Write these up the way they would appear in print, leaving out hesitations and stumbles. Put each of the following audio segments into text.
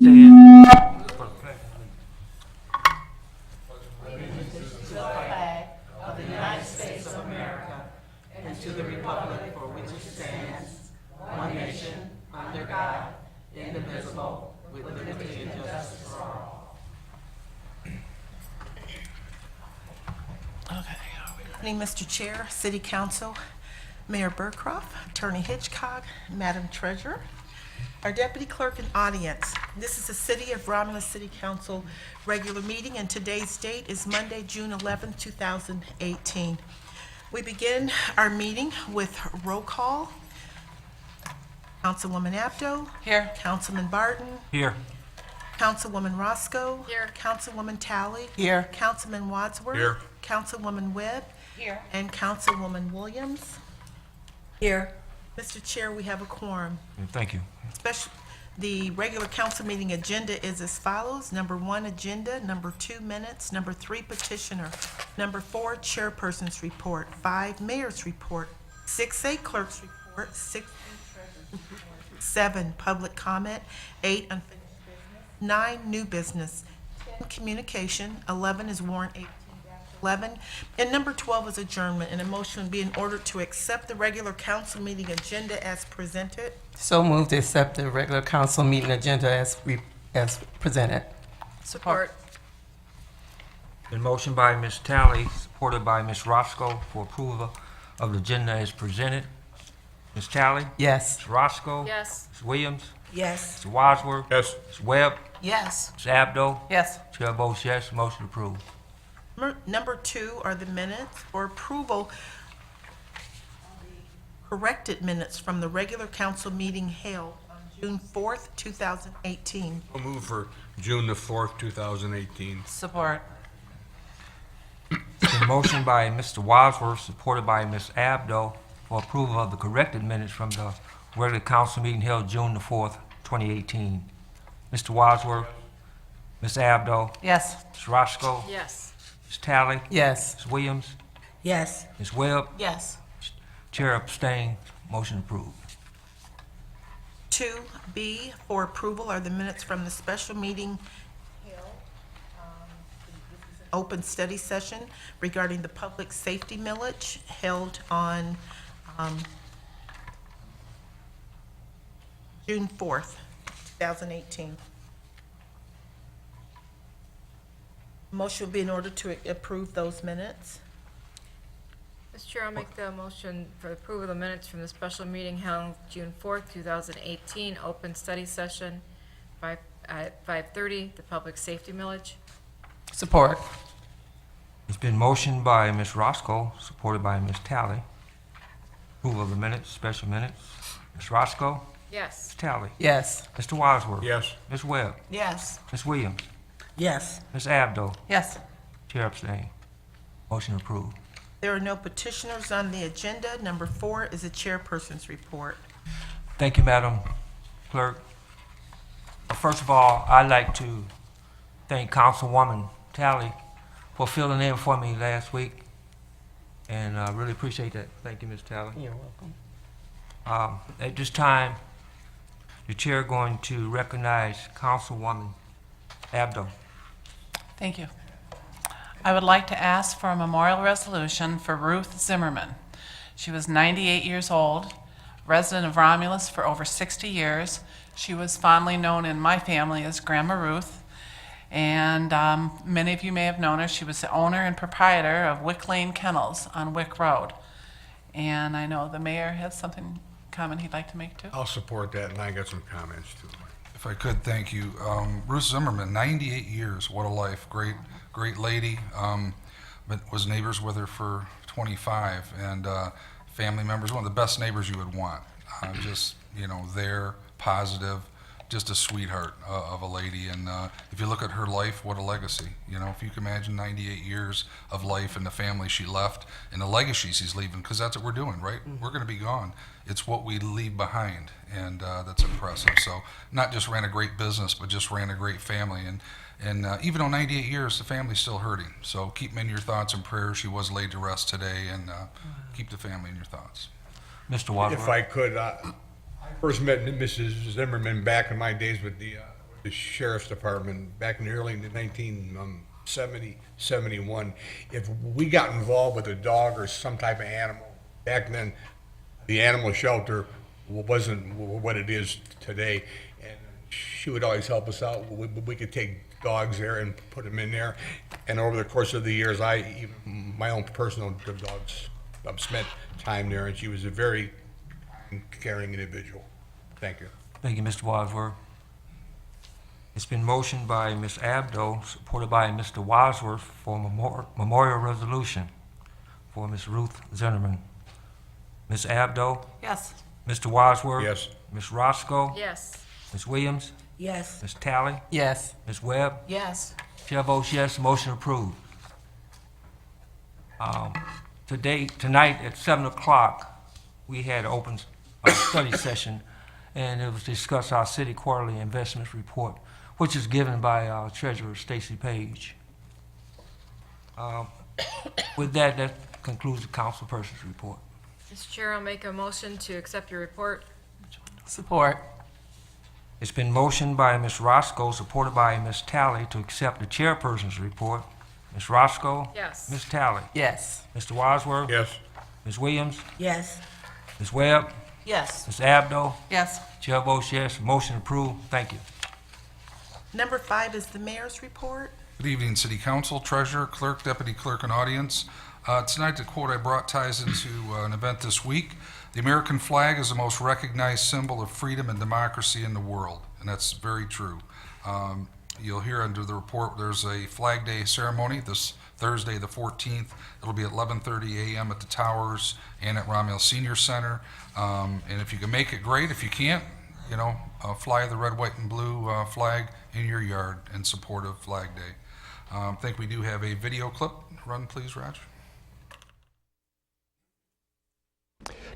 Stand for the pledge. Good evening, Mr. Chair, City Council, Mayor Burcroft, Attorney Hitchcock, Madam Treasurer, our Deputy Clerk and audience. This is the City of Romulus City Council regular meeting, and today's date is Monday, June 11th, 2018. We begin our meeting with roll call. Councilwoman Abdo. Here. Councilman Barton. Here. Councilwoman Roscoe. Here. Councilwoman Talley. Here. Councilman Wadsworth. Here. Councilwoman Webb. Here. And Councilwoman Williams. Here. Mr. Chair, we have a quorum. Thank you. The regular council meeting agenda is as follows. Number 1, agenda. Number 2, minutes. Number 3, petitioner. Number 4, chairperson's report. 5, mayor's report. 6A, clerk's report. 6B, treasurer's report. 7, public comment. 8, unfinished business. 9, new business. 10, communication. 11 is warrant 18-11. And number 12 is adjournment. And a motion would be in order to accept the regular council meeting agenda as presented. So moved to accept the regular council meeting agenda as presented. Support. Been motioned by Ms. Talley, supported by Ms. Roscoe for approval of the agenda as presented. Ms. Talley? Yes. Ms. Roscoe? Yes. Ms. Williams? Yes. Mr. Wadsworth? Yes. Ms. Webb? Yes. Ms. Abdo? Yes. Chair votes yes, motion approved. Number 2 are the minutes for approval. Corrected minutes from the regular council meeting held on June 4th, 2018. I'll move for June the 4th, 2018. Support. Been motioned by Mr. Wadsworth, supported by Ms. Abdo for approval of the corrected minutes from the regular council meeting held June the 4th, 2018. Mr. Wadsworth? Ms. Abdo? Yes. Ms. Roscoe? Yes. Ms. Talley? Yes. Ms. Williams? Yes. Ms. Webb? Yes. Chair abstain, motion approved. 2B for approval are the minutes from the special meeting held, open study session regarding the public safety millage held on June 4th, 2018. Motion will be in order to approve those minutes. Mr. Chair, I'll make the motion for approval of the minutes from the special meeting held June 4th, 2018, open study session, at 5:30, the public safety millage. Support. It's been motioned by Ms. Roscoe, supported by Ms. Talley. Approval of the minutes, special minutes. Ms. Roscoe? Yes. Ms. Talley? Yes. Mr. Wadsworth? Yes. Ms. Webb? Yes. Ms. Williams? Yes. Ms. Abdo? Yes. Chair abstain, motion approved. There are no petitioners on the agenda. Number 4 is a chairperson's report. Thank you, Madam Clerk. First of all, I'd like to thank Councilwoman Talley for filling in for me last week, and I really appreciate that. Thank you, Ms. Talley. You're welcome. At this time, the chair going to recognize Councilwoman Abdo. Thank you. I would like to ask for a memorial resolution for Ruth Zimmerman. She was 98 years old, resident of Romulus for over 60 years. She was fondly known in my family as Grandma Ruth, and many of you may have known her. She was the owner and proprietor of Wick Lane Kennels on Wick Road. And I know the mayor has something comment he'd like to make too. I'll support that, and I got some comments too. If I could, thank you. Ruth Zimmerman, 98 years, what a life. Great lady, but was neighbors with her for 25, and family members, one of the best neighbors you would want. Just, there, positive, just a sweetheart of a lady. And if you look at her life, what a legacy. If you can imagine 98 years of life and the family she left and the legacy she's leaving, because that's what we're doing, right? We're going to be gone. It's what we leave behind, and that's impressive. So not just ran a great business, but just ran a great family. And even though 98 years, the family's still hurting. So keep them in your thoughts and prayers. She was laid to rest today, and keep the family in your thoughts. Mr. Wadsworth. If I could, I first met Mrs. Zimmerman back in my days with the the sheriff's department back in the early 1970, 71. If we got involved with a dog or some type of animal, back then, the animal shelter wasn't what it is today. And she would always help us out. We could take dogs there and put them in there. And over the course of the years, my own personal dogs, spent time there, and she was a very caring individual. Thank you. Thank you, Mr. Wadsworth. It's been motioned by Ms. Abdo, supported by Mr. Wadsworth, for a memorial resolution for Ms. Ruth Zimmerman. Ms. Abdo? Yes. Mr. Wadsworth? Yes. Ms. Roscoe? Yes. Ms. Williams? Yes. Ms. Talley? Yes. Ms. Webb? Yes. Chair votes yes, motion approved. Tonight at 7 o'clock, we had an open study session, and it was discuss our city quarterly investments report, which is given by our treasurer, Stacy Page. With that, that concludes the councilperson's report. Mr. Chair, I'll make a motion to accept your report. Support. It's been motioned by Ms. Roscoe, supported by Ms. Talley, to accept the chairperson's report. Ms. Roscoe? Yes. Ms. Talley? Yes. Mr. Wadsworth? Yes. Ms. Williams? Yes. Ms. Webb? Yes. Ms. Abdo? Yes. Chair votes yes, motion approved. Thank you. Number 5 is the mayor's report. Good evening, City Council, Treasurer, Clerk, Deputy Clerk, and audience. Tonight, the quote I brought ties into an event this week. The American flag is the most recognized symbol of freedom and democracy in the world, and that's very true. You'll hear under the report there's a Flag Day ceremony this Thursday, the 14th. It'll be at 11:30 a.m. at the Towers and at Romulus Senior Center. And if you can make it, great. If you can't, fly the red, white, and blue flag in your yard in support of Flag Day. I think we do have a video clip. Run, please, Raj.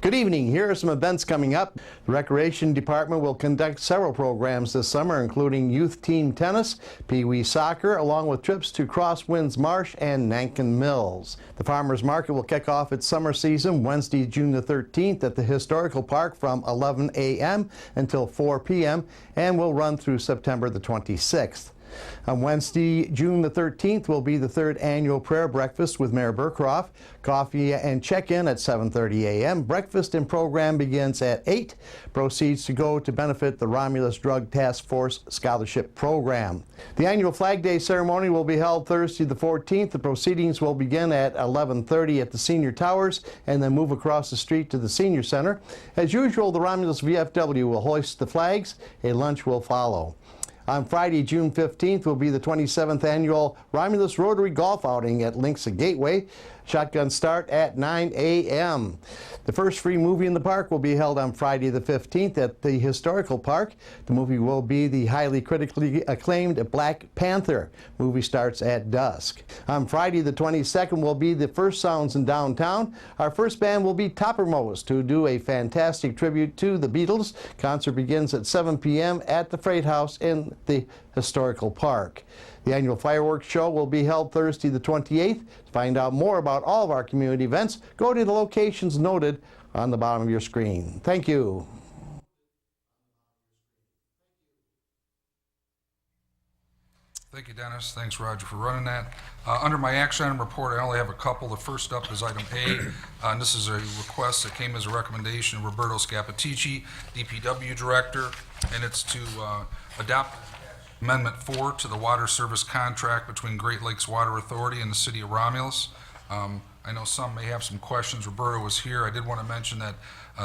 Good evening. Here are some events coming up. The Recreation Department will conduct several programs this summer, including youth team tennis, pee-wee soccer, along with trips to Crosswinds Marsh and Nankin Mills. The Farmers Market will kick off its summer season Wednesday, June the 13th at the Historical Park from 11 a.m. until 4 p.m. and will run through September the 26th. On Wednesday, June the 13th, will be the 3rd annual prayer breakfast with Mayor Burkroff. Coffee and check-in at 7:30 a.m. Breakfast and program begins at 8. Proceeds to go to benefit the Romulus Drug Task Force Scholarship Program. The annual Flag Day ceremony will be held Thursday the 14th. The proceedings will begin at 11:30 at the Senior Towers and then move across the street to the Senior Center. As usual, the Romulus VFW will hoist the flags. A lunch will follow. On Friday, June 15th, will be the 27th annual Romulus Rotary Golf Outing at Links Gateway. Shotgun start at 9 a.m. The first free movie in the park will be held on Friday the 15th at the Historical Park. The movie will be the highly critically acclaimed Black Panther. Movie starts at dusk. On Friday the 22nd will be the first Sounds in Downtown. Our first band will be Toppermost, to do a fantastic tribute to the Beatles. Concert begins at 7 p.m. at the Freight House in the Historical Park. The annual fireworks show will be held Thursday the 28th. To find out more about all of our community events, go to the locations noted on the bottom of your screen. Thank you. Thank you, Dennis. Thanks, Roger, for running that. Under my action item report, I only have a couple. The first up is item A, and this is a request that came as a recommendation of Roberto Scapitici, DPW Director, and it's to adopt Amendment 4 to the water service contract between Great Lakes Water Authority and the City of Romulus. I know some may have some questions. Roberto was here. I did want to mention that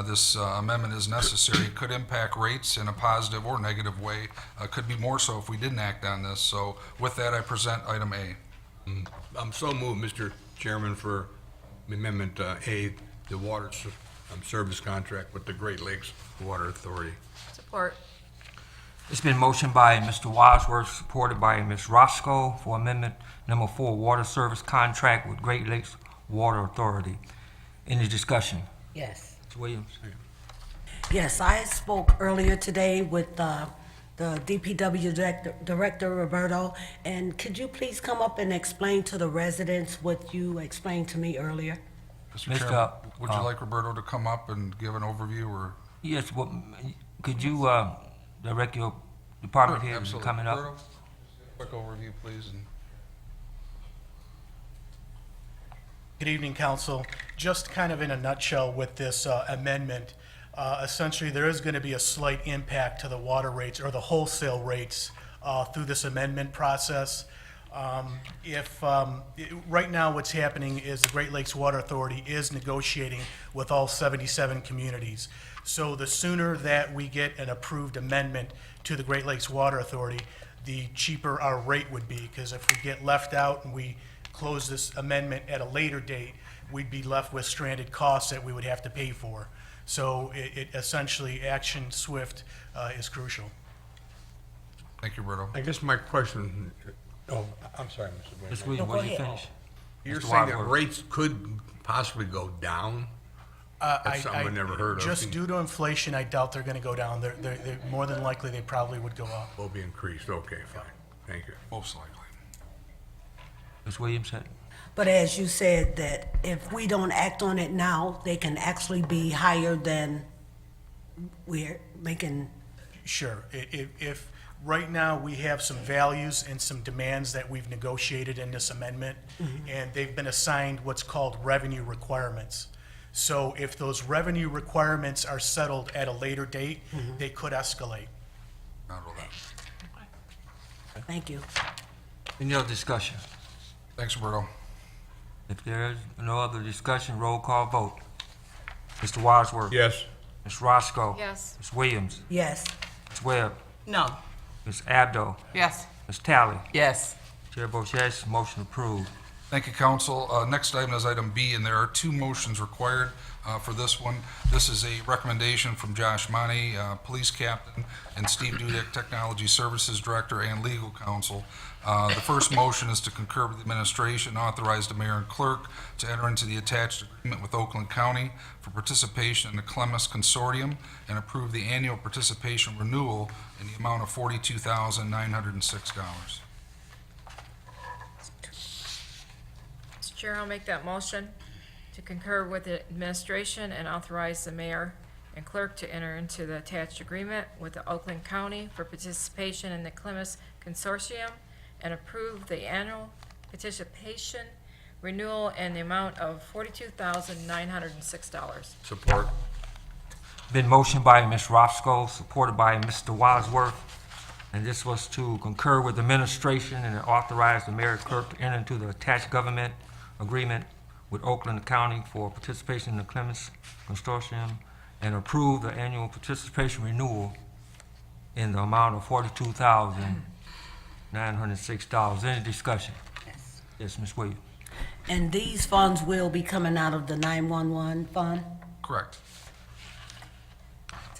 this amendment is necessary. It could impact rates in a positive or negative way. Could be more so if we didn't act on this. So with that, I present item A. I'm so moved, Mr. Chairman, for Amendment A, the water service contract with the Great Lakes Water Authority. Support. It's been motioned by Mr. Wadsworth, supported by Ms. Roscoe, for amendment number 4, water service contract with Great Lakes Water Authority. Any discussion? Yes. Ms. Williams? Yes, I spoke earlier today with the DPW Director, Roberto, and could you please come up and explain to the residents what you explained to me earlier? Mr. Mr. Chairman, would you like Roberto to come up and give an overview, or? Yes, could you direct your department Sure, heads absolutely. coming up. Roberto, quick overview, please. And Good evening, Council. Just kind of in a nutshell with this amendment, essentially, there is going to be a slight impact to the water rates or the wholesale rates through this amendment process. Right now, what's happening is the Great Lakes Water Authority is negotiating with all 77 communities. So the sooner that we get an approved amendment to the Great Lakes Water Authority, the cheaper our rate would be, because if we get left out and we close this amendment at a later date, we'd be left with stranded costs that we would have to pay for. So it essentially, action swift is crucial. thank you, Roberto. I guess my question, I'm sorry, Mr. Ms. Williams. Williams, go will you ahead. finish? You're Mr. saying that Wadsworth. rates could possibly go down? That's something I never heard of. Just due to inflation, I doubt they're gonna go down. They're more than likely, they probably would go up. Will be increased, okay, fine, thank you. Most likely. Ms. Williams said, But as you said, that if we don't act on it now, they can actually be higher than we're making. Sure. If right now, we have some values and some demands that we've negotiated in this amendment, and they've been assigned what's called revenue requirements. So if those revenue requirements are settled at a later date, they could escalate. Not all that. Thank you. any other discussion? Thanks, Roberto. If there is no other discussion, roll call vote. Mr. Wadsworth. Yes, Ms. Roscoe. Yes. Ms. Williams. Yes. Ms. Webb. No. Ms. Abdo. Yes. Ms. Talley. Yes. Chair votes yes, motion approved. Thank you, council. Next item is item B, and there are two motions required for this one. This is a recommendation from Josh Money, Police Captain, and Steve Dudek, Technology Services Director and Legal Counsel. The first motion is to concur with the administration, authorize the mayor and clerk to enter into the attached agreement with Oakland County for participation in the Clemis Consortium and approve the annual participation renewal in the amount of $42,906. Mr. Chair, I'll make that motion to concur with the administration and authorize the mayor and clerk to enter into the attached agreement with the Oakland County for participation in the Clemis Consortium and approve the annual participation renewal in the amount of $42,906. support. Been motioned by Ms. Roscoe, supported by Mr. Wadsworth, and this was to concur with the administration and authorize the mayor and clerk to enter into the attached government agreement with Oakland County for participation in the Clemens Consortium and approve the annual participation renewal in the amount of $42,906. Any discussion? Yes, Ms. Williams. And these funds will be coming out of the 911 fund? Correct.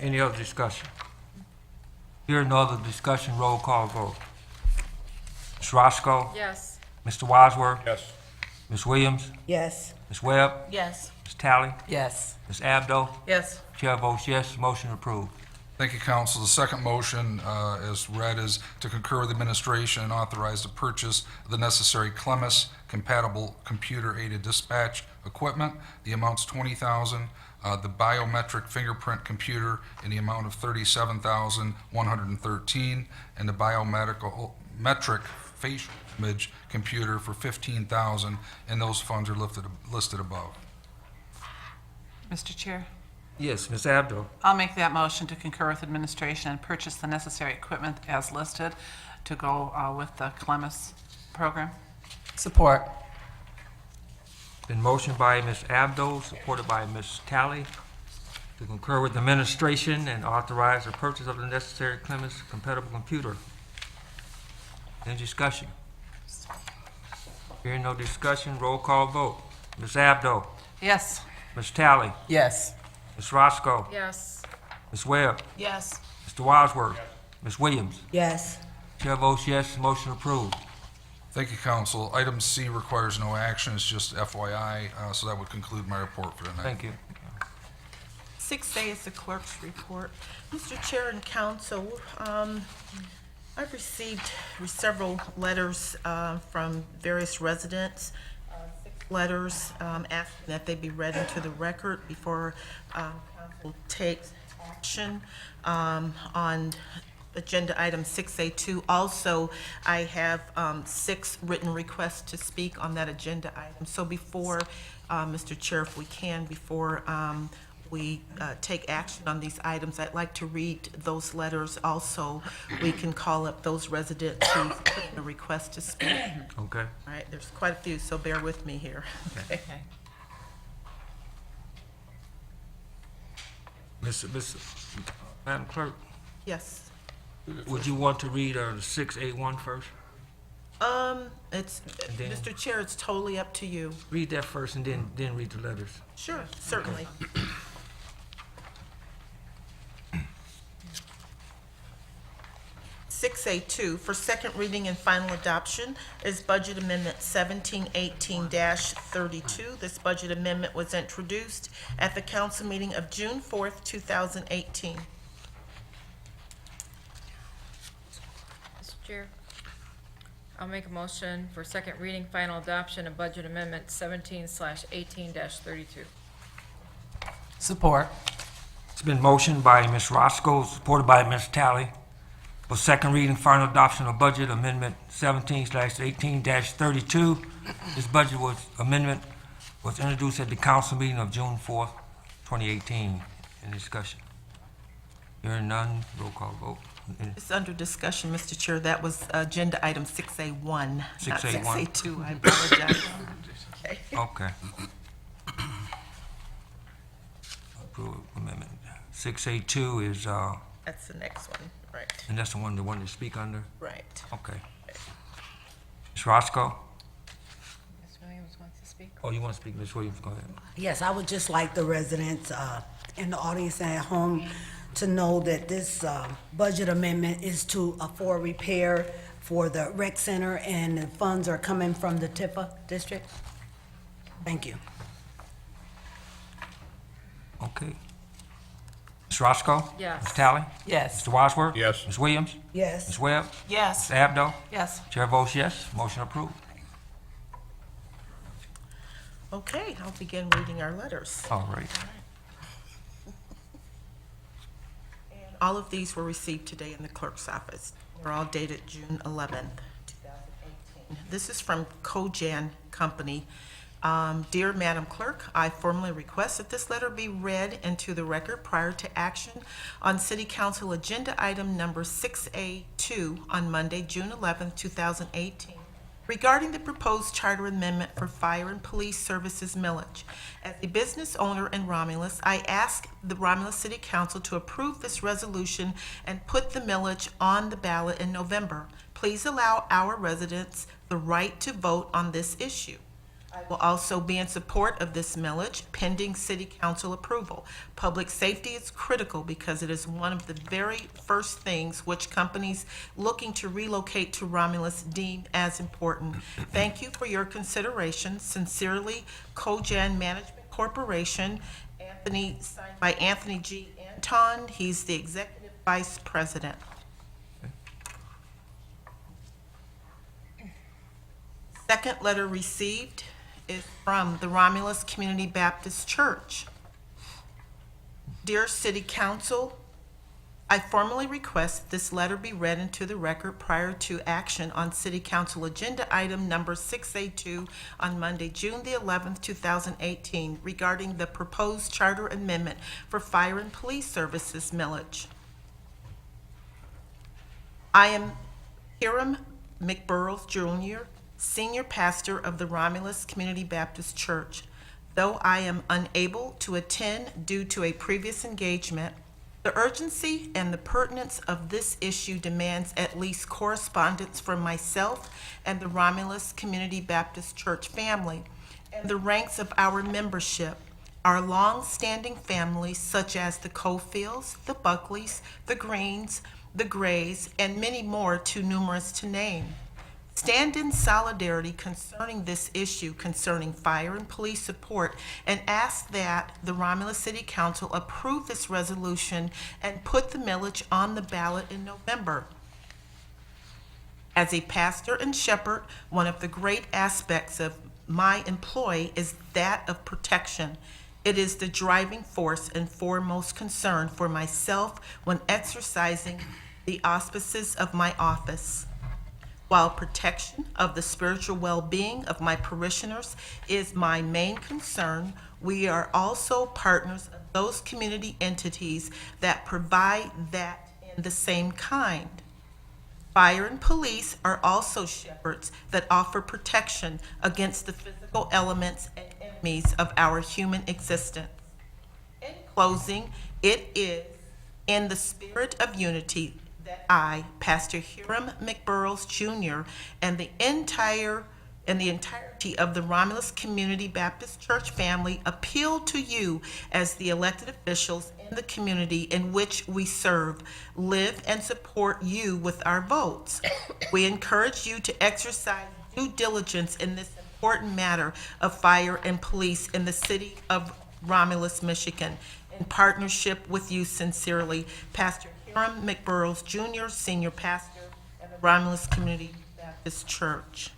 Any other discussion? Hearing no other discussion, roll call vote. Ms. Roscoe? Yes. Mr. Wadsworth? Yes, Ms. Williams? Yes. Ms. Webb? Yes. Ms. Talley? Yes. Ms. Abdo? Yes. Chair votes yes, motion approved. Thank you, council. The second motion, as read, is to concur with administration and authorize the purchase of the necessary Clemis compatible computer-aided dispatch equipment. The amount's $20,000. The biometric fingerprint computer in the amount of $37,113, and the metric facial image computer for $15,000, and those funds are listed above. Mr. Chair, Yes, Ms. Abdo. I'll make that motion to concur with administration and purchase the necessary equipment as listed to go with the Clemis program. Support. Been motioned by Ms. Abdo, supported by Ms. Talley, to concur with the administration and authorize the purchase of the necessary Clemens compatible computer. Any discussion? Hearing no discussion, roll call vote. Ms. Abdo? Yes. Ms. Talley? Yes. Ms. Roscoe? Yes. Ms. Webb? Yes. Mr. Wadsworth? Ms. Williams? Yes. Chair votes yes, motion approved. Thank you, council. Item C requires no action, it's just FYI, so that would conclude my report for tonight. Thank you. 6A is the clerk's report. Mr. Chair and Council, I've received several letters from various residents, 6 letters asking that they be read into the record before council takes action on agenda item 6A2. Also, I have 6 written requests to speak on that agenda item. So before, Mr. Chair, if we can, before we take action on these items, I'd like to read those letters. Also, we can call up those residents who put in a request to speak. Okay. All right, there's quite a few, so bear with me here. Okay. Madam Clerk, Yes. would you want to read 6A1 first? It's, then- Mr. Chair, it's totally up to you. Read that first and then read the letters. Sure, certainly. Six A2 for second reading and final adoption is Budget Amendment 1718-32. This budget amendment was introduced at the council meeting of June 4th, 2018. Mr. Chair, I'll make a motion for second reading, final adoption of Budget Amendment 17/18-32. Support. It's been motioned by Ms. Roscoe, supported by Ms. Talley, for second reading, final adoption of Budget Amendment 17/18-32. This amendment was introduced at the council meeting of June 4th, 2018. Any discussion? Hearing none, roll call vote. It's under discussion, Mr. Chair. That was agenda item 6A1, not 6A1. 6A2. I apologize. Okay. Okay. Approve amendment. 6A2 is, That's the next one, right, and that's the one to speak under? right. Okay. Ms. Roscoe? Ms. Williams wants to speak. Oh, you want to speak, Ms. Williams? Go ahead. Yes, I would just like the residents in the audience and at home to know that this budget amendment is for repair for the rec center, and the funds are coming from the Tifa district. Thank you. Okay. Ms. Roscoe? Yes. Ms. Talley? Yes. Mr. Wadsworth? Yes. Ms. Williams? Yes. Ms. Webb? Yes. Ms. Abdo? Yes. Chair votes yes. Motion approved. Okay, I'll begin reading our letters. All right. All of these were received today in the clerk's office. They're all dated June 11th, 2018. This is from Cojan Company. Dear Madam Clerk, I formally request that this letter be read into the record prior to action on City Council Agenda Item Number 6A2 on Monday, June 11th, 2018, regarding the proposed charter amendment for fire and police services millage. As a business owner in Romulus, I ask the Romulus City Council to approve this resolution and put the millage on the ballot in November. Please allow our residents the right to vote on this issue. I will also be in support of this millage pending City Council approval. Public safety is critical because it is one of the very first things which companies looking to relocate to Romulus deem as important. Thank you for your consideration. Sincerely, Cojan Management Corporation, signed by Anthony G. Anton. He's the Executive Vice President. Second letter received is from the Romulus Community Baptist Church. Dear City Council, I formally request this letter be read into the record prior to action on City Council Agenda Item Number 6A2 on Monday, June the 11th, 2018, regarding the proposed charter amendment for fire and police services millage. I am Hiram McBurrows Jr., Senior Pastor of the Romulus Community Baptist Church. Though I am unable to attend due to a previous engagement, the urgency and the pertinence of this issue demands at least correspondence from myself and the Romulus Community Baptist Church family and the ranks of our membership, our long-standing families such as the Cofields, the Buckleys, the Greens, the Grays, and many more too numerous to name. Stand in solidarity concerning this issue concerning fire and police support and ask that the Romulus City Council approve this resolution and put the millage on the ballot in November. As a pastor and shepherd, one of the great aspects of my employ is that of protection. It is the driving force and foremost concern for myself when exercising the auspices of my office. While protection of the spiritual well-being of my parishioners is my main concern, we are also partners of those community entities that provide that in the same kind. Fire and police are also shepherds that offer protection against the physical elements and enemies of our human existence. In closing, it is in the spirit of unity that I, Pastor Hiram McBurrows Jr., and the entirety of the Romulus Community Baptist Church family appeal to you as the elected officials in the community in which we serve, live, and support you with our votes. We encourage you to exercise due diligence in this important matter of fire and police in the city of Romulus, Michigan, in partnership with you sincerely, Pastor Hiram McBurrows Jr., Senior Pastor at the Romulus Community Baptist Church.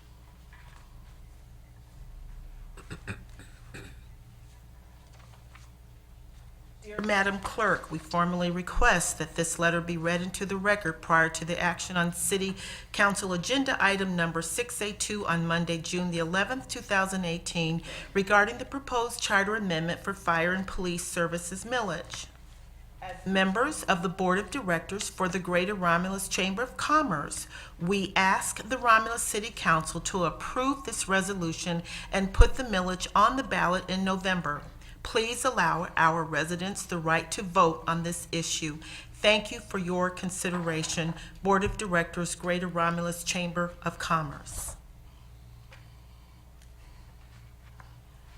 Dear Madam Clerk, we formally request that this letter be read into the record prior to the action on City Council Agenda Item Number 6A2 on Monday, June the 11th, 2018, regarding the proposed charter amendment for fire and police services millage. As members of the Board of Directors for the Greater Romulus Chamber of Commerce, we ask the Romulus City Council to approve this resolution and put the millage on the ballot in November. Please allow our residents the right to vote on this issue. Thank you for your consideration. Board of Directors, Greater Romulus Chamber of Commerce.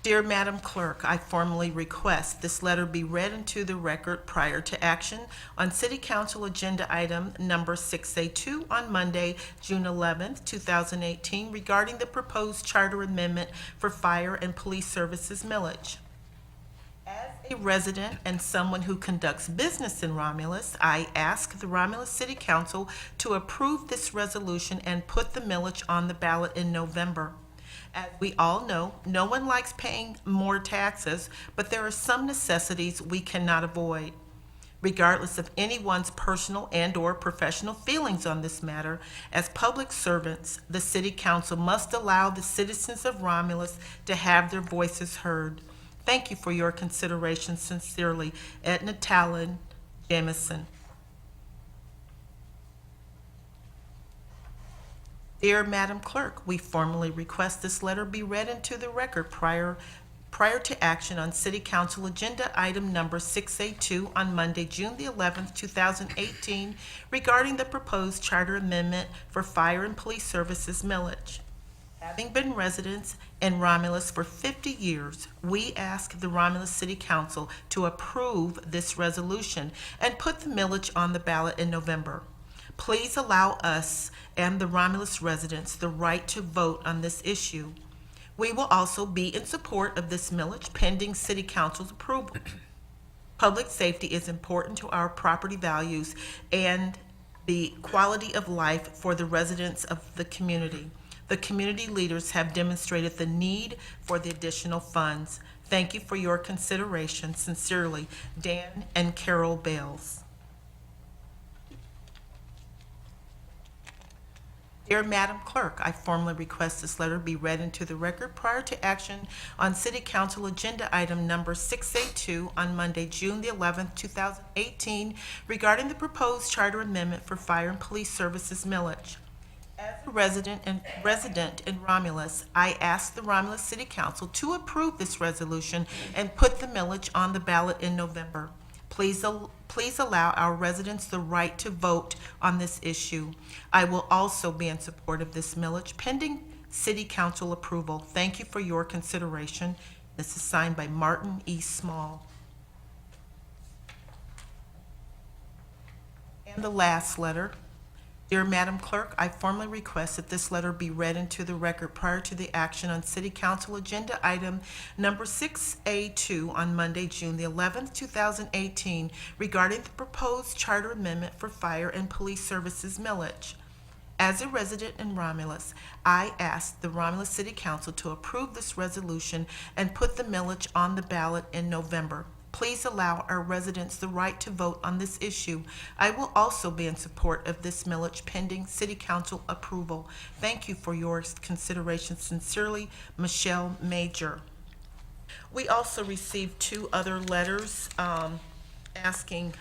Dear Madam Clerk, I formally request this letter be read into the record prior to action on City Council Agenda Item Number 6A2 on Monday, June 11th, 2018, regarding the proposed charter amendment for fire and police services millage. As a resident and someone who conducts business in Romulus, I ask the Romulus City Council to approve this resolution and put the millage on the ballot in November. As we all know, no one likes paying more taxes, but there are some necessities we cannot avoid. Regardless of anyone's personal and/or professional feelings on this matter, as public servants, the City Council must allow the citizens of Romulus to have their voices heard. Thank you for your consideration. Sincerely, Edna Talon Jamison. Dear Madam Clerk, we formally request this letter be read into the record prior to action on City Council Agenda Item Number 6A2 on Monday, June the 11th, 2018, regarding the proposed charter amendment for fire and police services millage. Having been residents in Romulus for 50 years, we ask the Romulus City Council to approve this resolution and put the millage on the ballot in November. Please allow us and the Romulus residents the right to vote on this issue. We will also be in support of this millage pending City Council's approval. Public safety is important to our property values and the quality of life for the residents of the community. The community leaders have demonstrated the need for the additional funds. Thank you for your consideration. Sincerely, Dan and Carol Bales. Dear Madam Clerk, I formally request this letter be read into the record prior to action on City Council Agenda Item Number 6A2 on Monday, June the 11th, 2018, regarding the proposed charter amendment for fire and police services millage. As a resident in Romulus, I ask the Romulus City Council to approve this resolution and put the millage on the ballot in November. Please allow our residents the right to vote on this issue. I will also be in support of this millage pending City Council approval. Thank you for your consideration. This is signed by Martin E. Small. And the last letter. Dear Madam Clerk, I formally request that this letter be read into the record prior to the action on City Council Agenda Item Number 6A2 on Monday, June the 11th, 2018, regarding the proposed charter amendment for fire and police services millage. As a resident in Romulus, I ask the Romulus City Council to approve this resolution and put the millage on the ballot in November. Please allow our residents the right to vote on this issue. I will also be in support of this millage pending City Council approval. Thank you for your consideration. Sincerely, Michelle Major. We also received 2 other letters asking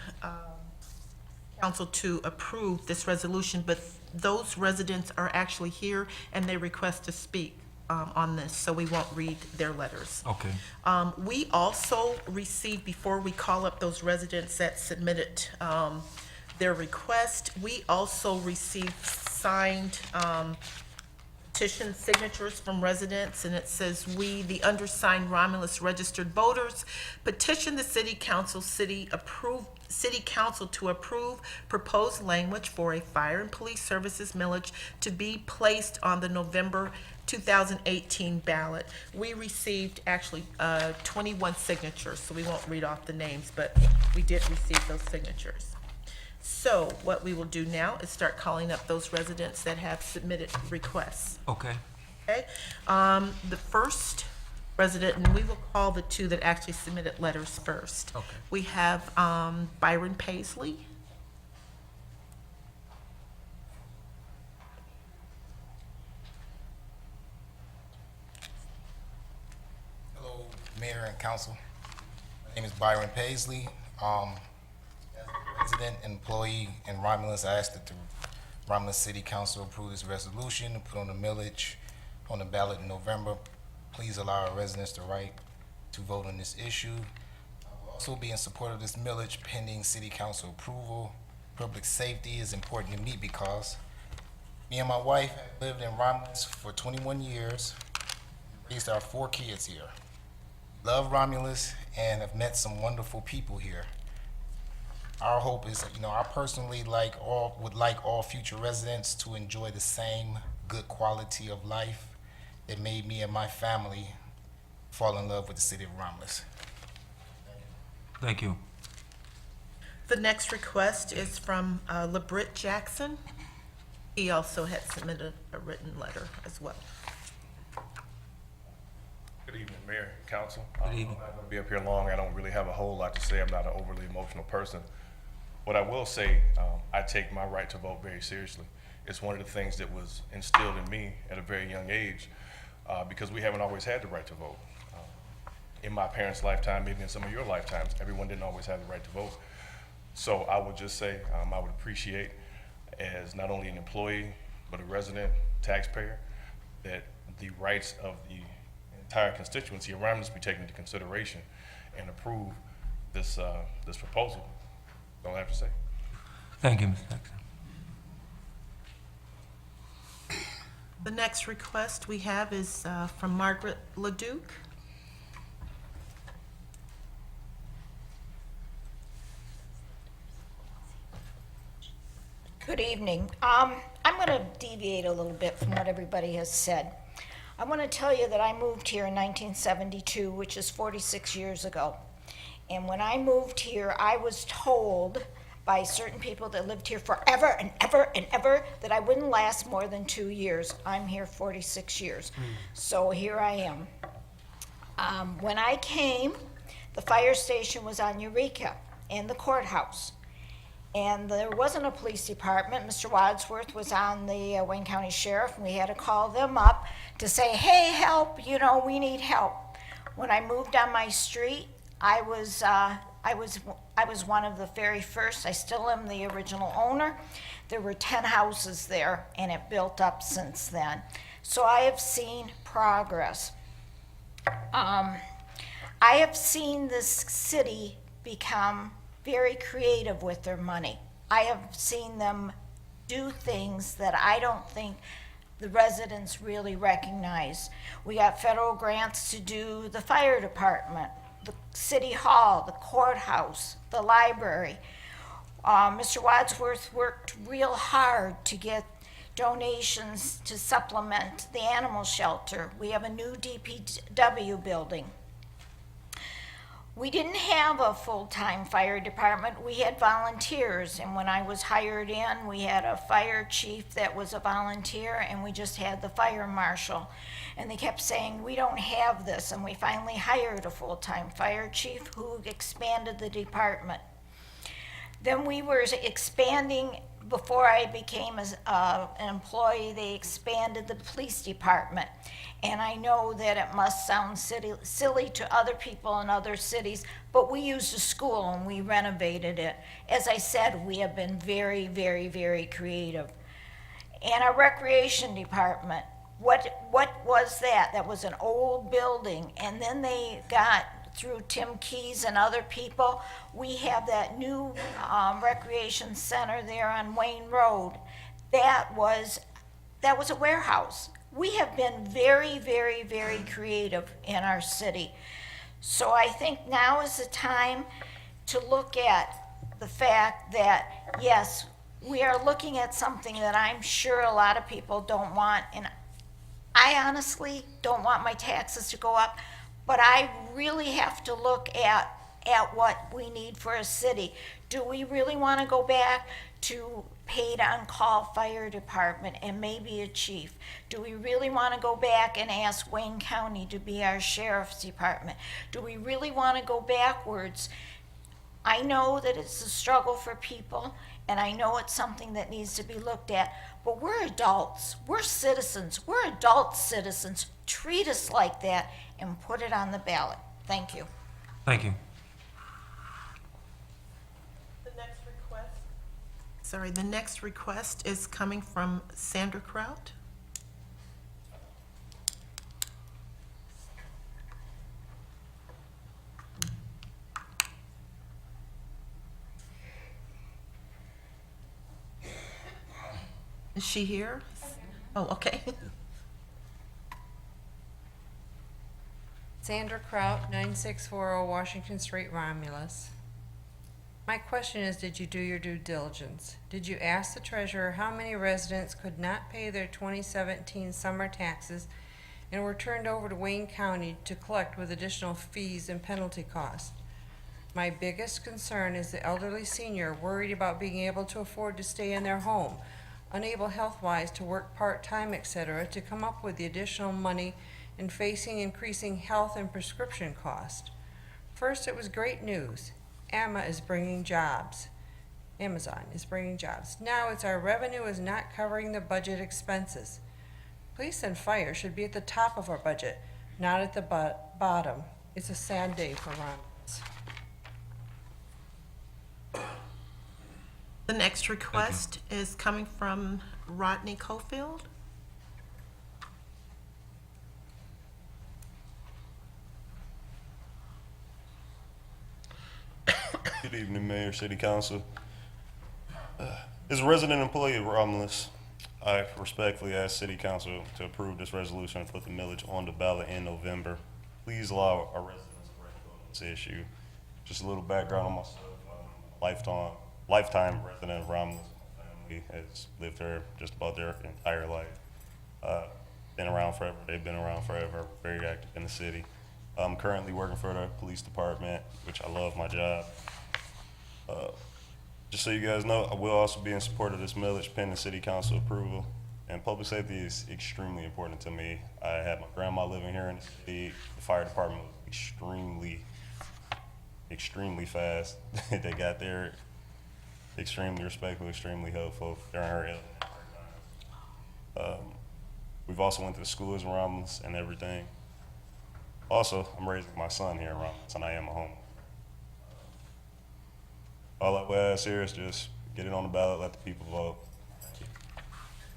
council to approve this resolution, but those residents are actually here and they request to speak on this, so we won't read their letters. Okay. We also received, before we call up those residents that submitted their request, we also received signed petition signatures from residents, and it says, "We, the undersigned Romulus registered voters, petition the City Council to approve proposed language for a fire and police services millage to be placed on the November 2018 ballot." We received actually 21 signatures, so we won't read off the names, but we did receive those signatures. So what we will do now is start calling up those residents that have submitted requests. Okay. Okay? The first resident, and we will call the 2 that actually submitted letters first. Okay. We have Byron Paisley. Hello, Mayor and Council. My name is Byron Paisley. As a resident and employee in Romulus, I ask that the Romulus City Council approve this resolution and put on the millage on the ballot in November. Please allow our residents the right to vote on this issue. I will also be in support of this millage pending City Council approval. Public safety is important to me because me and my wife have lived in Romulus for 21 years, raised our 4 kids here. Love Romulus and have met some wonderful people here. Our hope is, I personally would like all future residents to enjoy the same good quality of life that made me and my family fall in love with the city of Romulus. Thank you. The next request is from LeBrit Jackson. He also had submitted a written letter as well. Good evening, Mayor, Council. Good evening. I'm not going to be up here long. I don't really have a whole lot to say. I'm not an overly emotional person. What I will say, I take my right to vote very seriously. It's one of the things that was instilled in me at a very young age because we haven't always had the right to vote. In my parents' lifetime, maybe in some of your lifetimes, everyone didn't always have the right to vote. So I would just say I would appreciate, as not only an employee, but a resident, taxpayer, that the rights of the entire constituency around us be taken into consideration and approve this proposal. That's all I have to say. Thank you, Mr. Jackson. The next request we have is from Margaret LeDuc. Good evening. I'm going to deviate a little bit from what everybody has said. I want to tell you that I moved here in 1972, which is 46 years ago. And when I moved here, I was told by certain people that lived here forever and ever and ever that I wouldn't last more than 2 years. I'm here 46 years. So here I am. When I came, the fire station was on Eureka and the courthouse. And there wasn't a police department. Mr. Wadsworth was on the Wayne County Sheriff, and we had to call them up to say, hey, help, we need help. When I moved on my street, I was one of the very first. I still am the original owner. There were 10 houses there, and it built up since then. So I have seen progress. I have seen this city become very creative with their money. I have seen them do things that I don't think the residents really recognize. We got federal grants to do the fire department, the city hall, the courthouse, the library. Mr. Wadsworth worked real hard to get donations to supplement the animal shelter. We have a new DPW building. We didn't have a full-time fire department. We had volunteers, and when I was hired in, we had a fire chief that was a volunteer, and we just had the fire marshal. And they kept saying, we don't have this, and we finally hired a full-time fire chief who expanded the department. Then we were expanding, before I became an employee, they expanded the police department. And I know that it must sound silly to other people in other cities, but we used a school and we renovated it. As I said, we have been very, very, very creative. And our recreation department, what was that? That was an old building, and then they got, through Tim Keys and other people, we have that new recreation center there on Wayne Road. That was a warehouse. We have been very, very, very creative in our city. So I think now is the time to look at the fact that, yes, we are looking at something that I'm sure a lot of people don't want, and I honestly don't want my taxes to go up, but I really have to look at what we need for a city. Do we really want to go back to paid on-call fire department and maybe a chief? Do we really want to go back and ask Wayne County to be our sheriff's department? Do we really want to go backwards? I know that it's a struggle for people, and I know it's something that needs to be looked at, but we're adults, we're citizens, we're adult citizens. Treat us like that and put it on the ballot. Thank you. Thank you. The next request is coming from Sandra Kraut. Is she here? Oh, okay. Sandra Kraut, 9640 Washington Street, Romulus. My question is, did you do your due diligence? Did you ask the treasurer how many residents could not pay their 2017 summer taxes and were turned over to Wayne County to collect with additional fees and penalty costs? My biggest concern is the elderly senior worried about being able to afford to stay in their home, unable health-wise to work part-time, etc., to come up with the additional money and facing increasing health and prescription costs. First, it was great news. Amazon is bringing jobs. Now it's our revenue is not covering the budget expenses. Police and fire should be at the top of our budget, not at the bottom. It's a sad day for Romulus. The next request is coming from Rodney Cofield. Good evening, Mayor, City Council. As a resident employee of Romulus, I respectfully ask City Council to approve this resolution and put the millage on the ballot in November. Please allow our residents to recommend this issue. Just a little background on myself. Lifetime resident of Romulus. My family has lived here just about their entire life. Been around forever. They've been around forever. Very active in the city. I'm currently working for the police department, which I love my job. Just so you guys know, I will also be in support of this millage pending City Council approval. And public safety is extremely important to me. I had my grandma living here in the city. The fire department was extremely fast. They got there extremely respectful, extremely helpful during her illness. We've also went to the schools in Romulus and everything. Also, I'm raising my son here in Romulus, and I am a homeowner. All I would ask here is just get it on the ballot, let the people vote.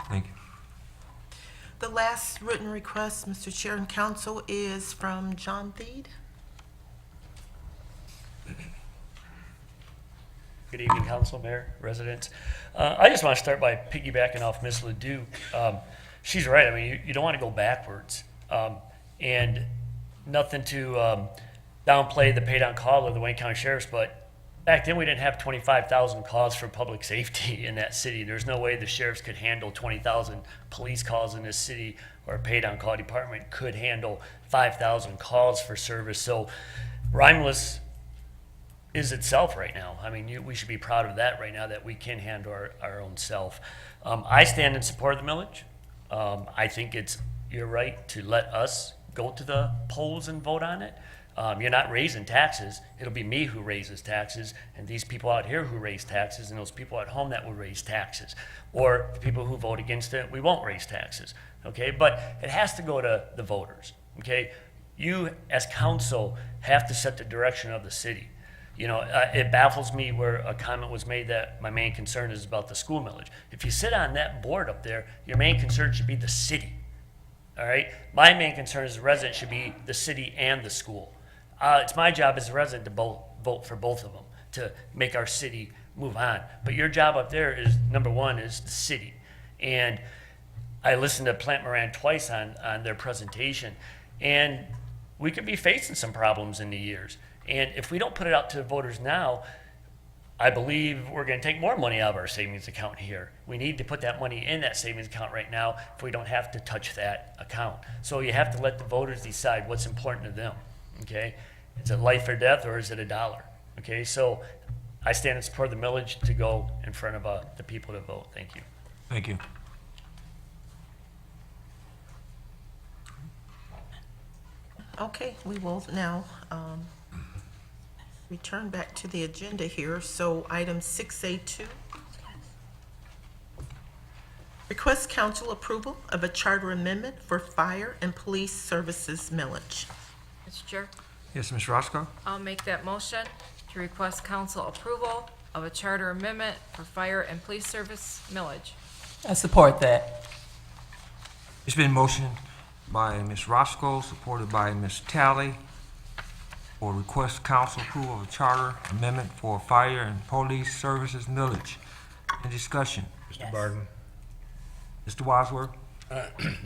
Thank you. The last written request, Mr. Chair and Council, is from John Theed. Good evening, Council, Mayor, residents. I just want to start by piggybacking off Ms. Ledoux. She's right. I mean, you don't want to go backwards. And nothing to downplay the paid on call of the Wayne County Sheriff's, but back then we didn't have 25,000 calls for public safety in that city. There's no way the sheriffs could handle 20,000 police calls in this city, or a paid on call department could handle 5,000 calls for service. So Romulus is itself right now. I mean, we should be proud of that right now, that we can handle our own self. I stand in support of the millage. I think you're right to let us go to the polls and vote on it. You're not raising taxes. It'll be me who raises taxes, and these people out here who raise taxes, and those people at home that will raise taxes. Or the people who vote against it, we won't raise taxes, okay? But it has to go to the voters, okay? You, as council, have to set the direction of the city. You know, it baffles me where a comment was made that my main concern is about the school millage. If you sit on that board up there, your main concern should be the city, all right? My main concern as a resident should be the city and the school. It's my job as a resident to vote for both of them to make our city move on. But your job up there is, number one, is the city. And I listened to Plant Moran twice on their presentation, and we could be facing some problems in the years. And if we don't put it out to the voters now, I believe we're going to take more money out of our savings account here. We need to put that money in that savings account right now if we don't have to touch that account. So you have to let the voters decide what's important to them, okay? Is it life or death, or is it $1? Okay, so I stand in support of the millage to go in front of the people to vote. Thank you. Thank you. Okay, we will now return back to the agenda here. So item 6A2. Request council approval of a charter amendment for fire and police services millage. Mr. Chair, Yes, Ms. Roscoe? I'll make that motion to request council approval of a charter amendment for fire and police service millage. I support that. It's been motioned by Ms. Roscoe, supported by Ms. Talley, for request council approval of a charter amendment for fire and police services millage. Any discussion? Mr. Barden? Mr. Wadsworth?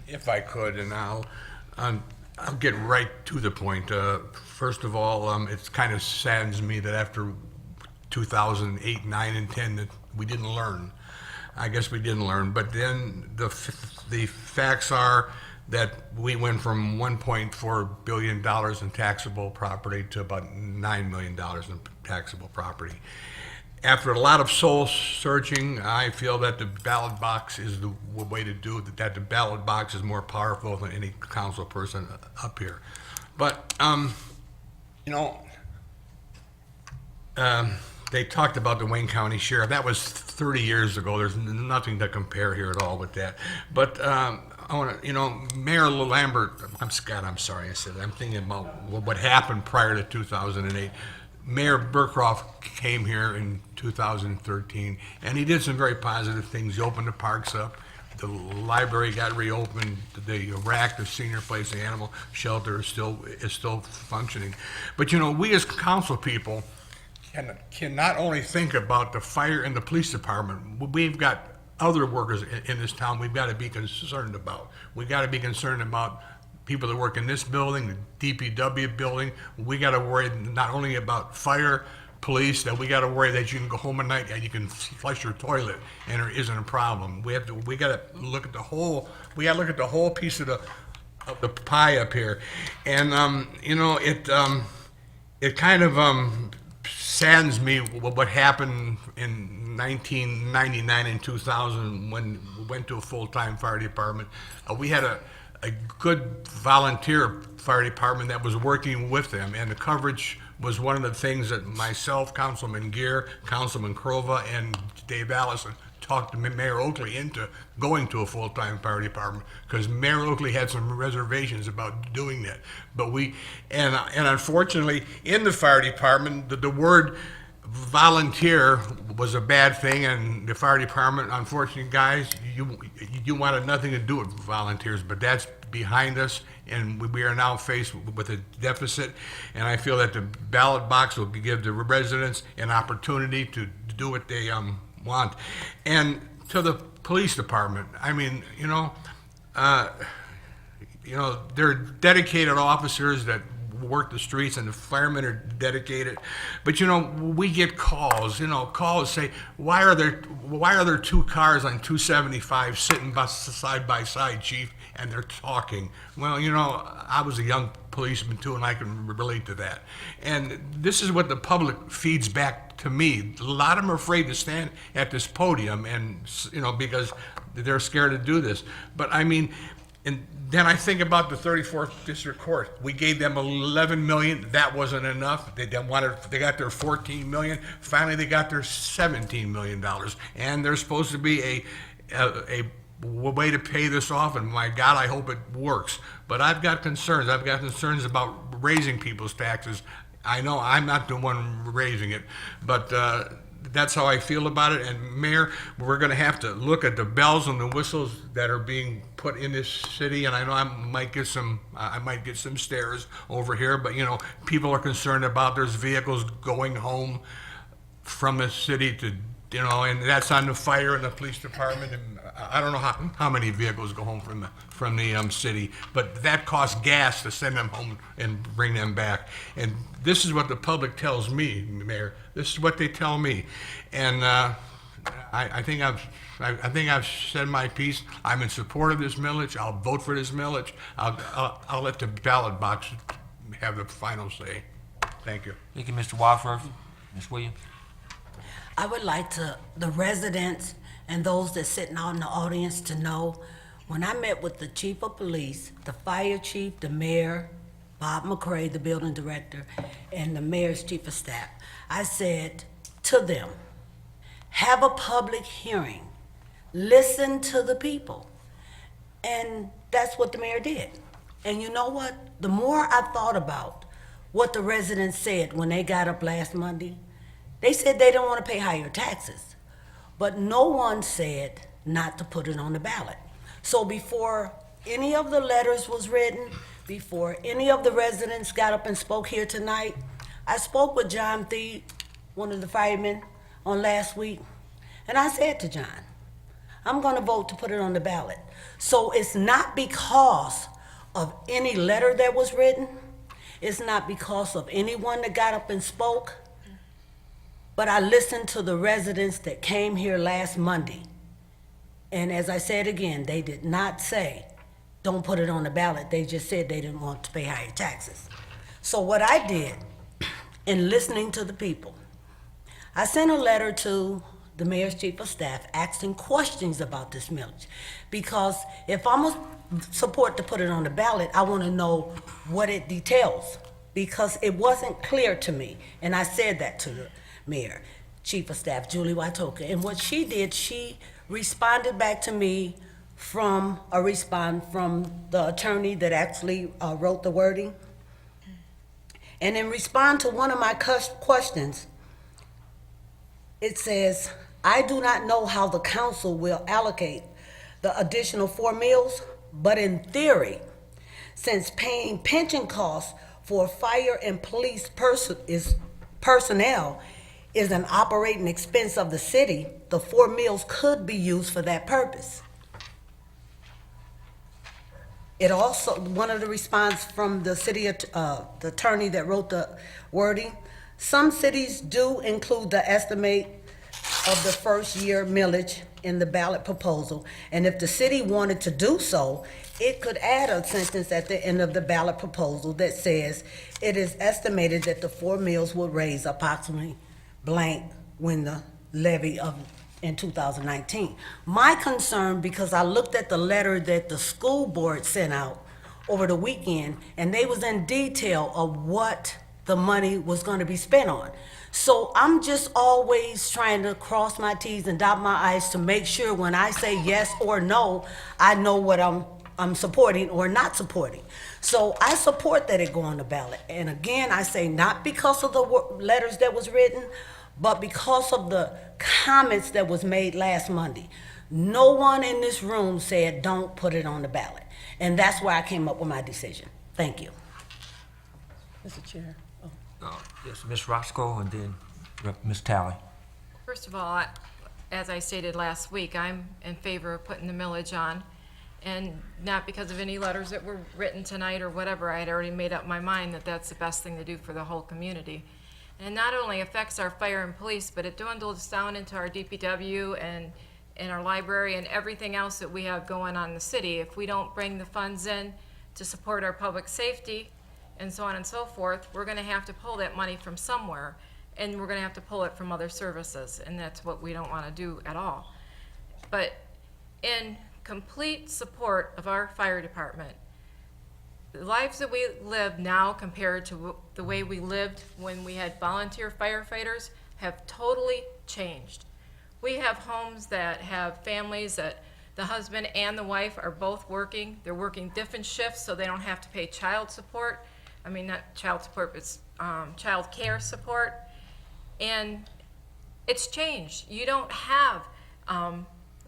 If I could, and I'll get right to the point. First of all, it kind of saddens me that after 2008, 9, and 10 that we didn't learn. I guess we didn't learn. But then the facts are that we went from $1.4 billion in taxable property to about $9 million in taxable property. After a lot of soul searching, I feel that the ballot box is the way to do it, that the ballot box is more powerful than any council person up here. But, you know, they talked about the Wayne County Sheriff. That was 30 years ago. There's nothing to compare here at all with that. But I want to, you know, Mayor Lambert, I'm sorry I said that. I'm thinking about what happened prior to 2008. Mayor Burkroff came here in 2013, and he did some very positive things. He opened the parks up. The library got reopened. The rack, the senior place, the animal shelter is still functioning. But you know, we as council people can not only think about the fire and the police department. We've got other workers in this town we've got to be concerned about. We've got to be concerned about people that work in this building, the DPW building. We got to worry not only about fire, police, that we got to worry that you can go home at night and you can flush your toilet and there isn't a problem. We got to look at the whole. We got to look at the whole piece of the pie up here, and you know, it kind of saddens me what happened in 1999 and 2000 when we went to a full-time fire department. We had a good volunteer fire department that was working with them, and the coverage was one of the things that myself, Councilman Gear, Councilman Crova, and Dave Allison talked to Mayor Oakley into going to a full-time fire department, because Mayor Oakley had some reservations about doing that. But and unfortunately, in the fire department, the word volunteer was a bad thing, and the fire department, unfortunately, guys, you wanted nothing to do with volunteers, but that's behind us, and we are now faced with a deficit, and I feel that the ballot box will give the residents an opportunity to do what they want. And to the police department, I mean, you know, they're dedicated officers that work the streets, and the firemen are dedicated. But you know, we get calls. Calls say, why are there two cars on 275 sitting side by side, Chief? and they're talking. Well, you know, I was a young policeman too, and I can relate to that. And this is what the public feeds back to me. A lot of them are afraid to stand at this podium, and, you know, because they're scared to do this. But I mean, and then I think about the 34th District Court. We gave them 11 million. That wasn't enough. They got their 14 million. Finally, they got their 17 million dollars, and there's supposed to be a way to pay this off. And my God, I hope it works. But I've got concerns. I've got concerns about raising people's taxes. I know I'm not the one raising it, but that's how I feel about it. And Mayor, we're going to have to look at the bells and the whistles that are being put in this city. And I know I might get some stares over here, but you know, people are concerned about there's vehicles going home from the city to, you know, and that's on the fire and the police department. And I don't know how many vehicles go home from the city, but that costs gas to send them home and bring them back. And this is what the public tells me, Mayor. This is what they tell me, and I think I've said my piece. I'm in support of this millage. I'll vote for this millage. I'll let the ballot box have the final say. Thank you. Thank you, Mr. Wadsworth. Ms. Williams? I would like the residents and those that sitting out in the audience to know, when I met with the chief of police, the fire chief, the mayor, Bob McCray, the building director, and the mayor's chief of staff, I said to them, have a public hearing, listen to the people. And that's what the mayor did. And you know what? The more I thought about what the residents said when they got up last Monday, they said they don't want to pay higher taxes. But no one said not to put it on the ballot. So before any of the letters was written, before any of the residents got up and spoke here tonight, I spoke with John Thede, one of the firemen, on last week, and I said to John, I'm gonna vote to put it on the ballot. So it's not because of any letter that was written, it's not because of anyone that got up and spoke, but I listened to the residents that came here last Monday. And as I said again, they did not say, don't put it on the ballot. They just said they didn't want to pay higher taxes. So what I did, in listening to the people, I sent a letter to the mayor's chief of staff asking questions about this millage. Because if I'm gonna support to put it on the ballot, I wanna know what it details. Because it wasn't clear to me, and I said that to the mayor, chief of staff, Julie Watoka. And what she did, she responded back to me from a response from the attorney that actually wrote the wording. And in response to one of my questions, it says, I do not know how the council will allocate the additional 4 meals, but in theory, since paying pension costs for fire and police personnel is an operating expense of the city, the 4 meals could be used for that purpose. It also, one of the response from the city, the attorney that wrote the wording, some cities do include the estimate of the first year millage in the ballot proposal. And if the city wanted to do so, it could add a sentence at the end of the ballot proposal that says, it is estimated that the 4 mills will raise approximately blank when the levy of in 2019. My concern, because I looked at the letter that the school board sent out over the weekend, and they was in detail of what the money was going to be spent on. So I'm just always trying to cross my T's and dot my I's to make sure when I say yes or no, I know what I'm supporting or not supporting. So I support that it go on the ballot. And again, I say not because of the letters that was written, but because of the comments that was made last Monday. No one in this room said don't put it on the ballot. And that's why I came up with my decision. Thank you. Mr. Chair. Yes, Ms. Roscoe and then Ms. Talley. First of all, as I stated last week, I'm in favor of putting the millage on, and not because of any letters that were written tonight or whatever. I had already made up my mind that that's the best thing to do for the whole community. And it not only affects our fire and police, but it dwindles down into our DPW and in our library and everything else that we have going on in the city. If we don't bring the funds in to support our public safety and so on and so forth, we're gonna have to pull that money from somewhere, and we're gonna have to pull it from other services, and that's what we don't wanna do at all. But in complete support of our fire department, the lives that we live now compared to the way we lived when we had volunteer firefighters have totally changed. We have homes that have families that the husband and the wife are both working. They're working different shifts so they don't have to pay child support. I mean, not child support, but it's child care support. And it's changed. You don't have,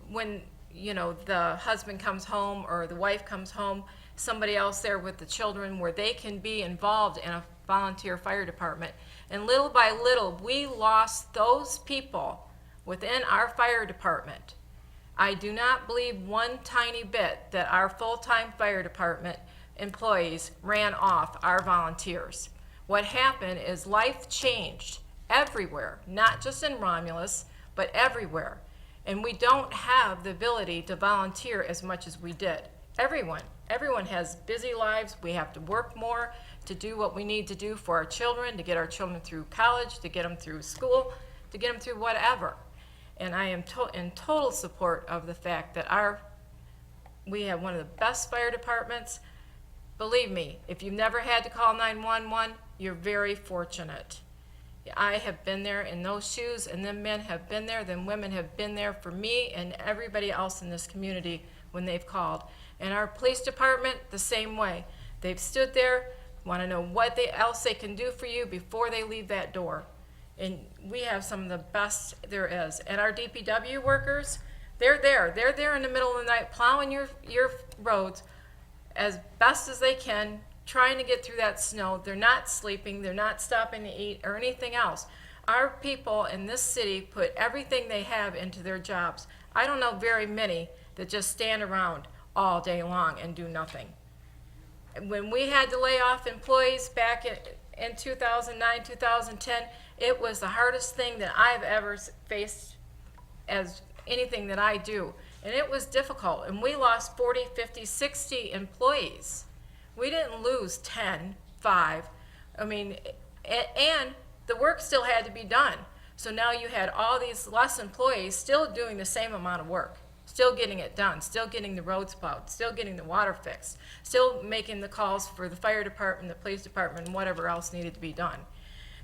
when, you know, the husband comes home or the wife comes home, somebody else there with the children where they can be involved in a volunteer fire department. And little by little, we lost those people within our fire department. I do not believe one tiny bit that our full-time fire department employees ran off our volunteers. What happened is life changed everywhere, not just in Romulus, but everywhere. And we don't have the ability to volunteer as much as we did. Everyone has busy lives. We have to work more to do what we need to do for our children, to get our children through college, to get them through school, to get them through whatever. And I am in total support of the fact that we have one of the best fire departments. Believe me, if you've never had to call 911, you're very fortunate. I have been there in those shoes, and them men have been there, them women have been there for me and everybody else in this community when they've called. And our police department, the same way. They've stood there, want to know what else they can do for you before they leave that door. And we have some of the best there is. And our DPW workers, they're there. They're there in the middle of the night plowing your roads as best as they can, trying to get through that snow. They're not sleeping. They're not stopping to eat or anything else. Our people in this city put everything they have into their jobs. I don't know very many that just stand around all day long and do nothing. When we had to lay off employees back in 2009, 2010, it was the hardest thing that I've ever faced as anything that I do. And it was difficult. And we lost 40, 50, 60 employees. We didn't lose 10, 5. I mean, and the work still had to be done. So now you had all these less employees still doing the same amount of work, still getting it done, still getting the roads plowed, still getting the water fixed, still making the calls for the fire department, the police department, and whatever else needed to be done.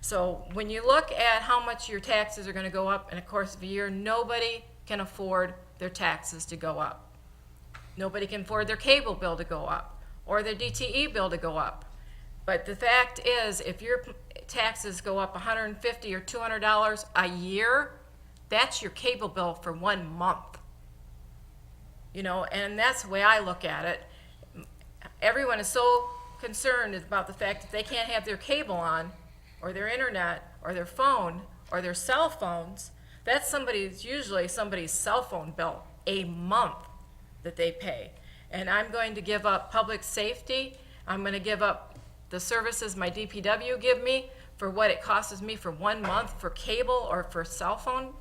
So when you look at how much your taxes are going to go up in the course of a year, nobody can afford their taxes to go up. Nobody can afford their cable bill to go up or their DTE bill to go up. But the fact is, if your taxes go up $150 or $200 a year, that's your cable bill for 1 month. You know, and that's the way I look at it. Everyone is so concerned about the fact that they can't have their cable on, or their internet, or their phone, or their cell phones. That's usually somebody's cell phone bill a month that they pay. And I'm going to give up public safety. I'm going to give up the services my DPW give me for what it costs me for 1 month for cable or for cell phone.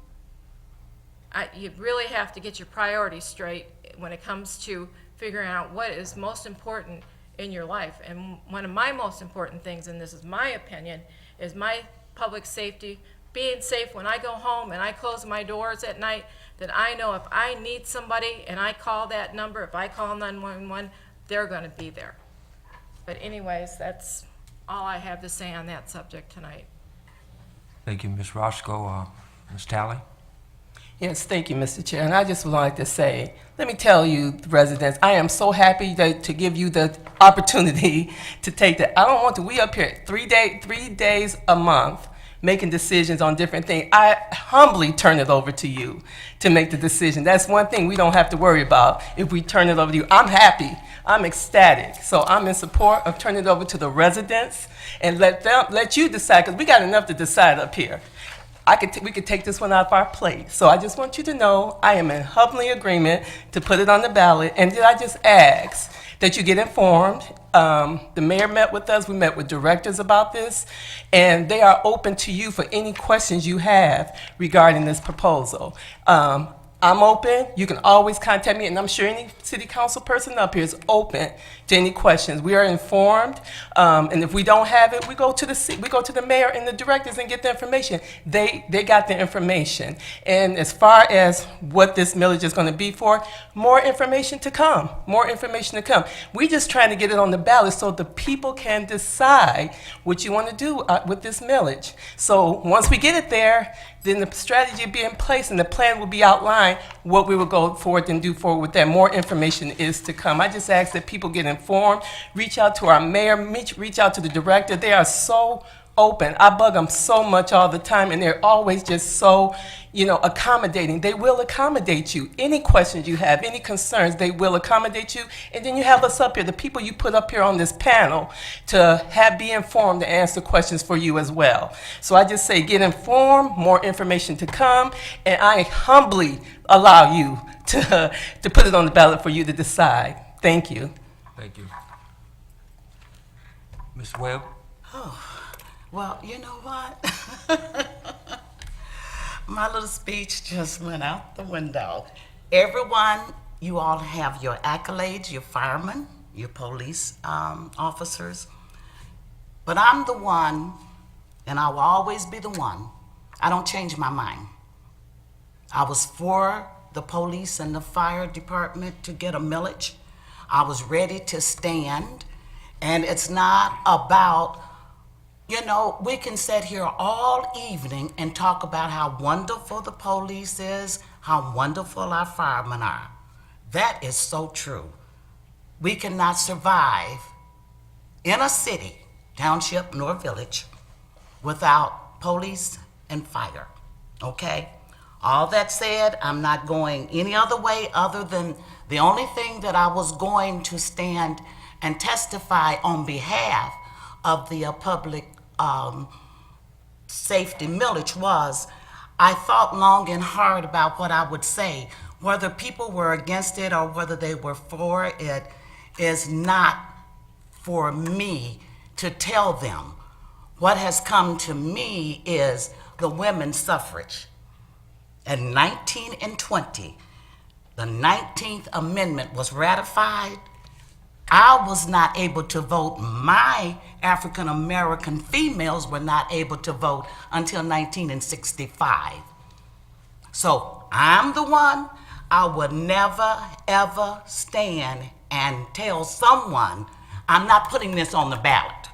You really have to get your priorities straight when it comes to figuring out what is most important in your life. And one of my most important things, and this is my opinion, is my public safety, being safe when I go home and I close my doors at night, that I know if I need somebody and I call that number, if I call 911, they're going to be there. But anyways, that's all I have to say on that subject tonight. Thank you, Ms. Roscoe. Ms. Talley? Yes, thank you, Mr. Chair. And I just would like to say, let me tell you, residents, I am so happy to give you the opportunity to take that. I don't want to, we up here 3 days a month making decisions on different things. I humbly turn it over to you to make the decision. That's one thing we don't have to worry about if we turn it over to you. I'm happy. I'm ecstatic. So I'm in support of turning it over to the residents and let you decide, because we got enough to decide up here. We could take this one off our plate. So I just want you to know I am in humbly agreement to put it on the ballot. And did I just ask that you get informed? The mayor met with us. We met with directors about this. And they are open to you for any questions you have regarding this proposal. I'm open. You can always contact me, and I'm sure any city council person up here is open to any questions. We are informed, and if we don't have it, we go to the mayor and the directors and get the information. They got the information. And as far as what this millage is going to be for, more information to come. More information to come. We just trying to get it on the ballot so the people can decide what you want to do with this millage. So once we get it there, then the strategy will be in place and the plan will be outlined what we will go forward and do forward with that. More information is to come. I just ask that people get informed, reach out to our mayor, reach out to the director. They are so open. I bug them so much all the time, and they're always just so, accommodating. They will accommodate you. Any questions you have, any concerns, they will accommodate you. And then you have us up here, the people you put up here on this panel, to be informed and answer questions for you as well. So I just say get informed, more information to come, and I humbly allow you to put it on the ballot for you to decide. Thank you. Thank you. Ms. Webb? Well, you know what? My little speech just went out the window. Everyone, you all have your accolades, your firemen, your police officers. But I'm the one, and I will always be the one. I don't change my mind. I was for the police and the fire department to get a millage. I was ready to stand, and it's not about, we can sit here all evening and talk about how wonderful the police is, how wonderful our firemen are. That is so true. We cannot survive in a city, township, nor village without police and fire, okay? All that said, I'm not going any other way other than the only thing that I was going to stand and testify on behalf of the public safety millage was, I thought long and hard about what I would say. Whether people were against it or whether they were for it is not for me to tell them. What has come to me is the women's suffrage. In 1920, the 19th Amendment was ratified. I was not able to vote. My African American females were not able to vote until 1965. So I'm the one. I would never, ever stand and tell someone, I'm not putting this on the ballot.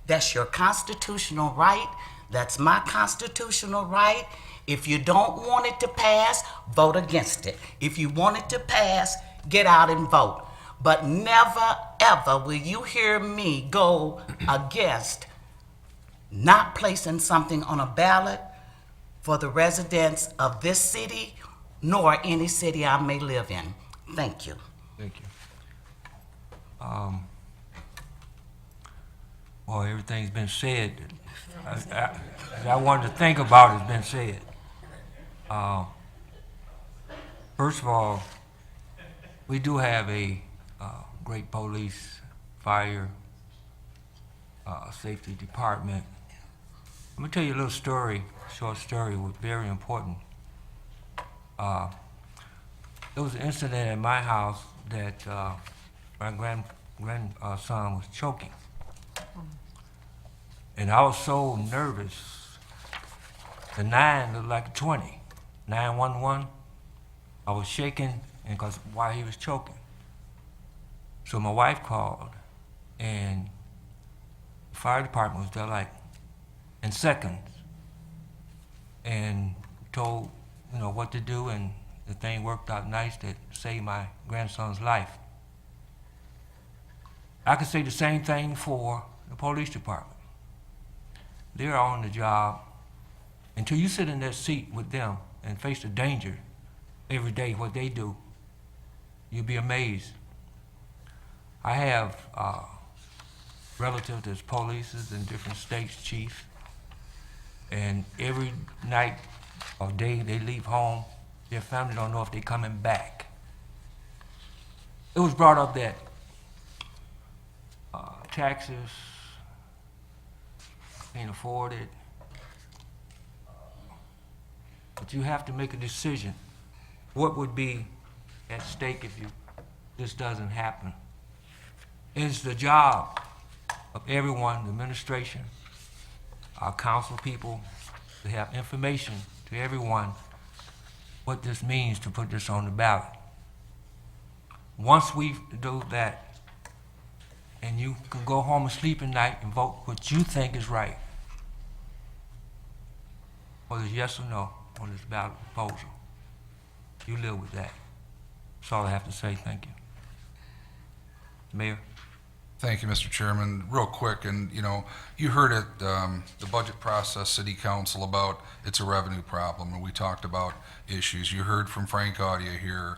That's your constitutional right. That's my constitutional right. If you don't want it to pass, vote against it. If you want it to pass, get out and vote. But never, ever will you hear me go against not placing something on a ballot for the residents of this city, nor any city I may live in. Thank you. Thank you. Well, everything's been said. I wanted to think about has been said. First of all, we do have a great police, fire, safety department. I'm gonna tell you a little story, short story, was very important. There was an incident at my house that my grandson was choking. And I was so nervous. The 9 looked like a 20. 911. I was shaking because while he was choking. So my wife called, and the fire department was there like in seconds, and told what to do, and the thing worked out nice to save my grandson's life. I could say the same thing for the police department. They're on the job. Until you sit in that seat with them and face the danger every day, what they do, you'll be amazed. I have relatives as police in different states, chiefs, and every night or day they leave home, their family don't know if they're coming back. It was brought up that taxes, can't afford it, but you have to make a decision. what would be at stake if this doesn't happen. It's the job of everyone, the administration, our council people, to have information to everyone what this means to put this on the ballot. Once we do that, and you can go home and sleep at night and vote what you think is right, whether it's yes or no on this ballot proposal, you live with that. That's all I have to say. Thank you. Mayor? Thank you, Mr. Chairman. Real quick, and you heard at the budget process, City Council, about it's a revenue problem, and we talked about issues. You heard from Frank Audia here.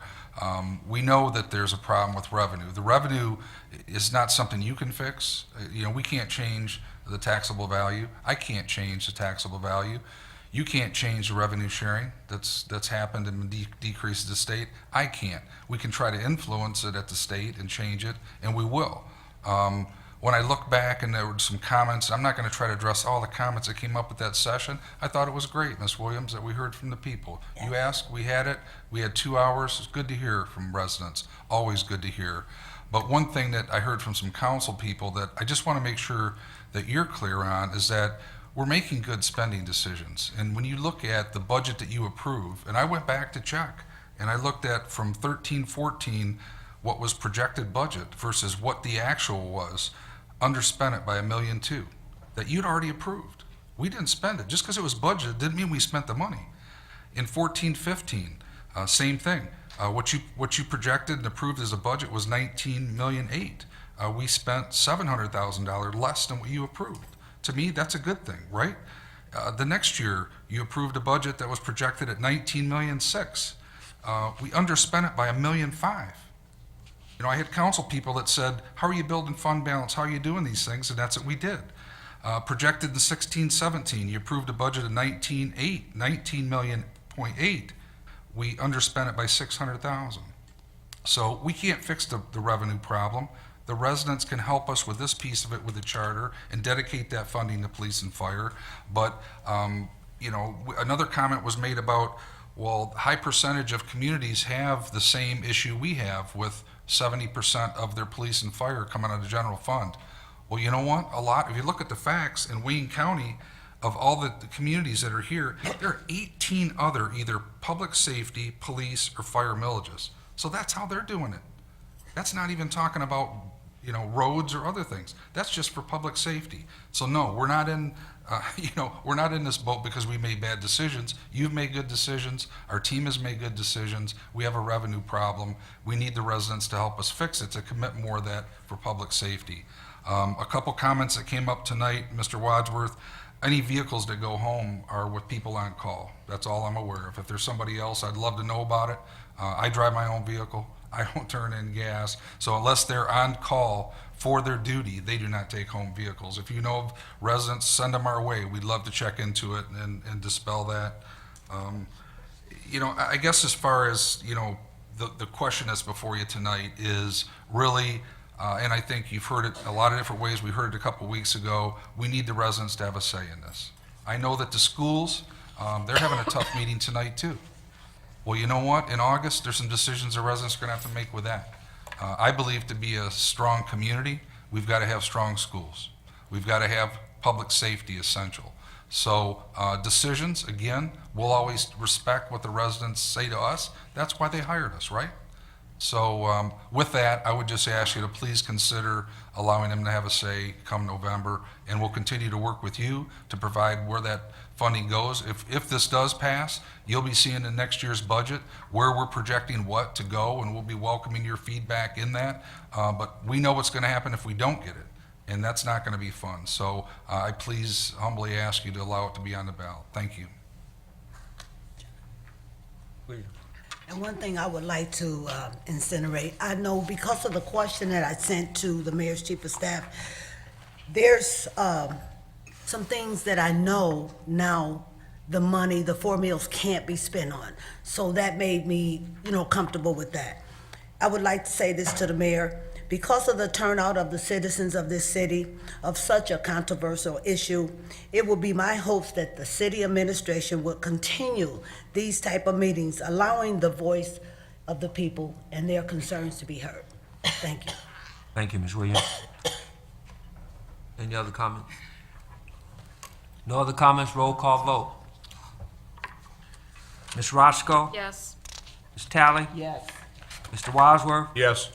We know that there's a problem with revenue. The revenue is not something you can fix. We can't change the taxable value. I can't change the taxable value. You can't change the revenue sharing that's happened and decreased the state. I can't. We can try to influence it at the state and change it, and we will. When I look back and there were some comments, I'm not going to try to address all the comments that came up at that session. I thought it was great, Ms. Williams, that we heard from the people. You asked, we had it. We had 2 hours. It's good to hear from residents. Always good to hear. But one thing that I heard from some council people that I just want to make sure that you're clear on is that we're making good spending decisions. And when you look at the budget that you approve, and I went back to check, and I looked at from 13-14 what was projected budget versus what the actual was, underspent it by $1.2 million that you'd already approved. We didn't spend it. Just because it was budgeted didn't mean we spent the money. In 14-15, same thing. What you projected and approved as a budget was $19.8 million. We spent $700,000 less than what you approved. To me, that's a good thing, right? The next year, you approved a budget that was projected at $19.6 million. We underspent it by $1.5 million. I had council people that said, how are you building fund balance? How are you doing these things? And that's what we did. Projected in 16-17, you approved a budget of $19.8 million. We underspent it by $600,000. So we can't fix the revenue problem. The residents can help us with this piece of it with the charter and dedicate that funding to police and fire. But, another comment was made about, well, high percentage of communities have the same issue we have with 70% of their police and fire coming out of the general fund. Well, you know what? If you look at the facts in Wayne County, of all the communities that are here, there are 18 other either public safety, police, or fire millages. So that's how they're doing it. That's not even talking about roads or other things. That's just for public safety. So no, we're not in this boat because we made bad decisions. You've made good decisions. Our team has made good decisions. We have a revenue problem. We need the residents to help us fix it, to commit more of that for public safety. A couple comments that came up tonight, Mr. Wadsworth. Any vehicles that go home are with people on call. That's all I'm aware of. If there's somebody else, I'd love to know about it. I drive my own vehicle. I don't turn in gas. So unless they're on call for their duty, they do not take home vehicles. If you know of residents, send them our way. We'd love to check into it and dispel that. I guess as far as, the question that's before you tonight is really, and I think you've heard it a lot of different ways. We heard it a couple weeks ago. We need the residents to have a say in this. I know that the schools, they're having a tough meeting tonight too. Well, you know what? In August, there's some decisions the residents are going to have to make with that. I believe to be a strong community, we've got to have strong schools. We've got to have public safety essential. So decisions, again, we'll always respect what the residents say to us. That's why they hired us, right? So with that, I would just ask you to please consider allowing them to have a say come November, and we'll continue to work with you to provide where that funding goes. If this does pass, you'll be seeing in next year's budget where we're projecting what to go, and we'll be welcoming your feedback in that. But we know what's going to happen if we don't get it, and that's not going to be fun. So I please humbly ask you to allow it to be on the ballot. Thank you. Please. And one thing I would like to incinerate, I know because of the question that I sent to the mayor's chief of staff, there's some things that I know now the money, the 4 mills can't be spent on. So that made me, comfortable with that. I would like to say this to the mayor. Because of the turnout of the citizens of this city of such a controversial issue, it will be my hopes that the city administration will continue these type of meetings, allowing the voice of the people and their concerns to be heard. Thank you. Thank you, Ms. Williams. Any other comments? No other comments, roll call vote. Ms. Roscoe? Yes. Ms. Talley? Yes. Mr. Wadsworth? Yes.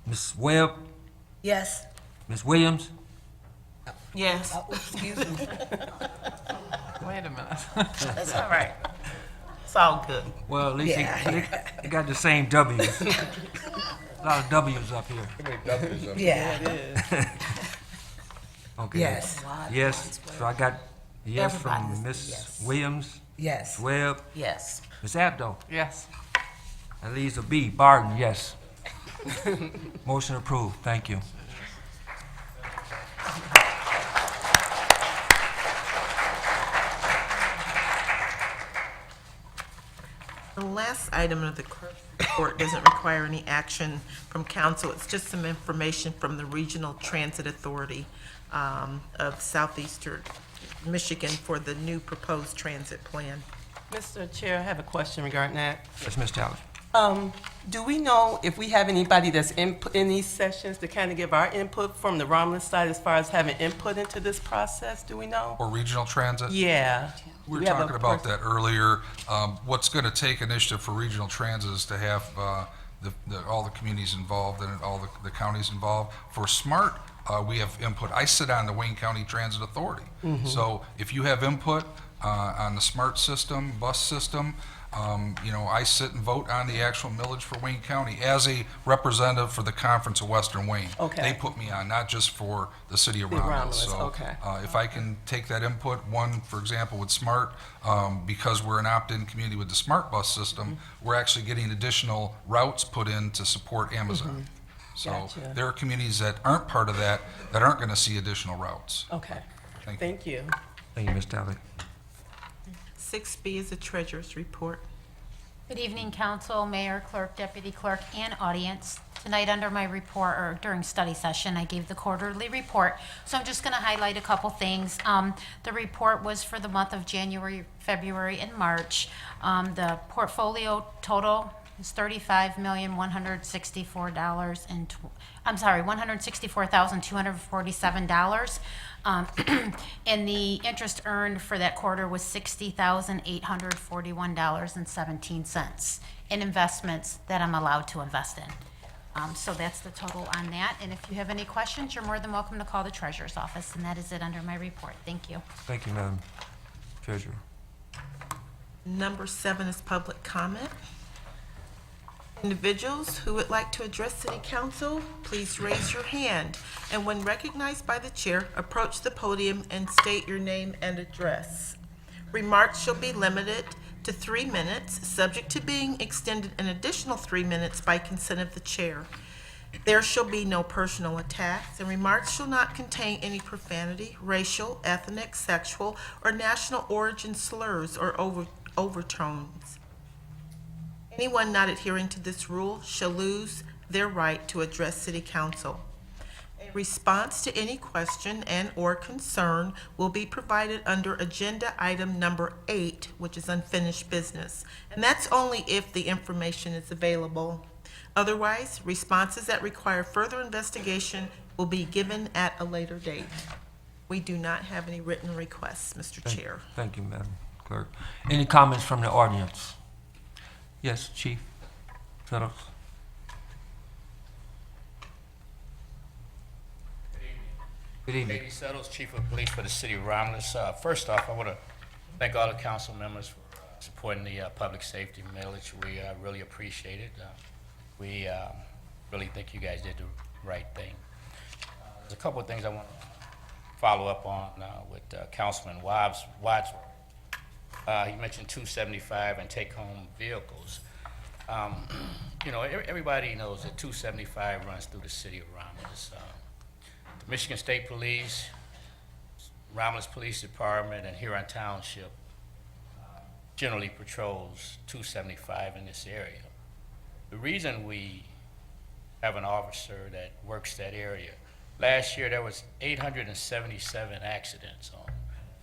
Ms. Webb? Yes. Ms. Williams? Yes. Excuse me. Wait a minute. That's all right. It's all good. Well, at least they got the same W's. A lot of W's up here. How many W's up there? Yeah. Okay. Yes. Yes, so I got yes Everybody's from Ms. yes. Williams, Yes. Webb, Yes. Ms. Abdo. Yes. That leaves a B, Barton, yes. Motion approved, thank you. The last item of the clerk's report doesn't require any action from council. It's just some information from the Regional Transit Authority of Southeastern Michigan for the new proposed transit plan. Mr. Chair, I have a question regarding that. Yes, Ms. Talley. Do we know if we have anybody that's in these sessions to kind of give our input from the Romulus side as far as having input into this process? Do we know? Or regional transit? Yeah. We were We have a talking about that earlier. What's going to take initiative for regional transit is to have all the communities involved and all the counties involved. For SMART, we have input. I sit on the Wayne County Transit Authority. So if you have input on the SMART system, bus system, I sit and vote on the actual millage for Wayne County as a representative for the Conference of Western Wayne. Okay. They put me on, not just for the city of The Romulus. Romulus, So okay. if I can take that input, one, for example, with SMART, because we're an opt-in community with the SMART bus system, we're actually getting additional routes put in to support Amazon. So Gotcha. there are communities that aren't part of that aren't going to see additional routes. Okay. Thank you. Thank you, Ms. Talley. 6B is the treasurer's report. Good evening, council, mayor, clerk, deputy clerk, and audience. Tonight, under my report, or during study session, I gave the quarterly report. So I'm just going to highlight a couple things. The report was for the month of January, February, and March. The portfolio total is $164,247. And the interest earned for that quarter was $60,841.17 in investments that I'm allowed to invest in. So that's the total on that. And if you have any questions, you're more than welcome to call the treasurer's office. And that is it under my report. Thank you. Thank you, Madam Treasurer. Number 7 is public comment. Individuals who would like to address City Council, please raise your hand. And when recognized by the chair, approach the podium and state your name and address. Remarks shall be limited to 3 minutes, subject to being extended an additional 3 minutes by consent of the chair. There shall be no personal attacks, and remarks shall not contain any profanity, racial, ethnic, sexual, or national origin slurs or overtones. Anyone not adhering to this rule shall lose their right to address City Council. A response to any question and/or concern will be provided under agenda item number 8, which is unfinished business. And that's only if the information is available. Otherwise, responses that require further investigation will be given at a later date. We do not have any written requests, Mr. Chair. Thank you, Madam Clerk. Any comments from the audience? Yes, Chief Settles. Good evening. Lady Settles, Chief of Police for the City of Romulus. First off, I want to thank all the council members for supporting the public safety millage. We really appreciate it. We really think you guys did the right thing. There's a couple of things I want to follow up on with Councilman Wadsworth. He mentioned 275 and take-home vehicles. Everybody knows that 275 runs through the city of Romulus. The Michigan State Police, Romulus Police Department, and Huron Township generally patrols 275 in this area. The reason we have an officer that works that area. Last year, there was 877 accidents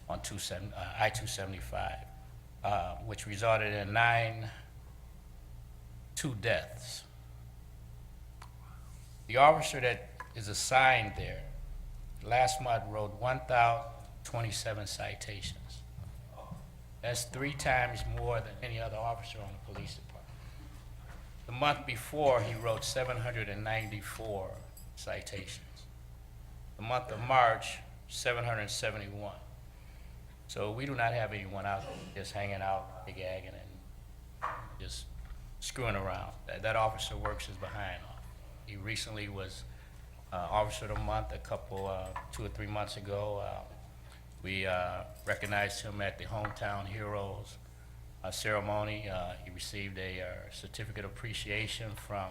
on I-275, which resulted in 2 deaths. The officer that is assigned there last month wrote 1,027 citations. That's 3 times more than any other officer on the police department. The month before, he wrote 794 citations. The month of March, 771. So we do not have anyone out there just hanging out, gagging, and just screwing around. That officer works his behind off. He recently was Officer of the Month 2 or 3 months ago. We recognized him at the Hometown Heroes ceremony. He received a certificate of appreciation from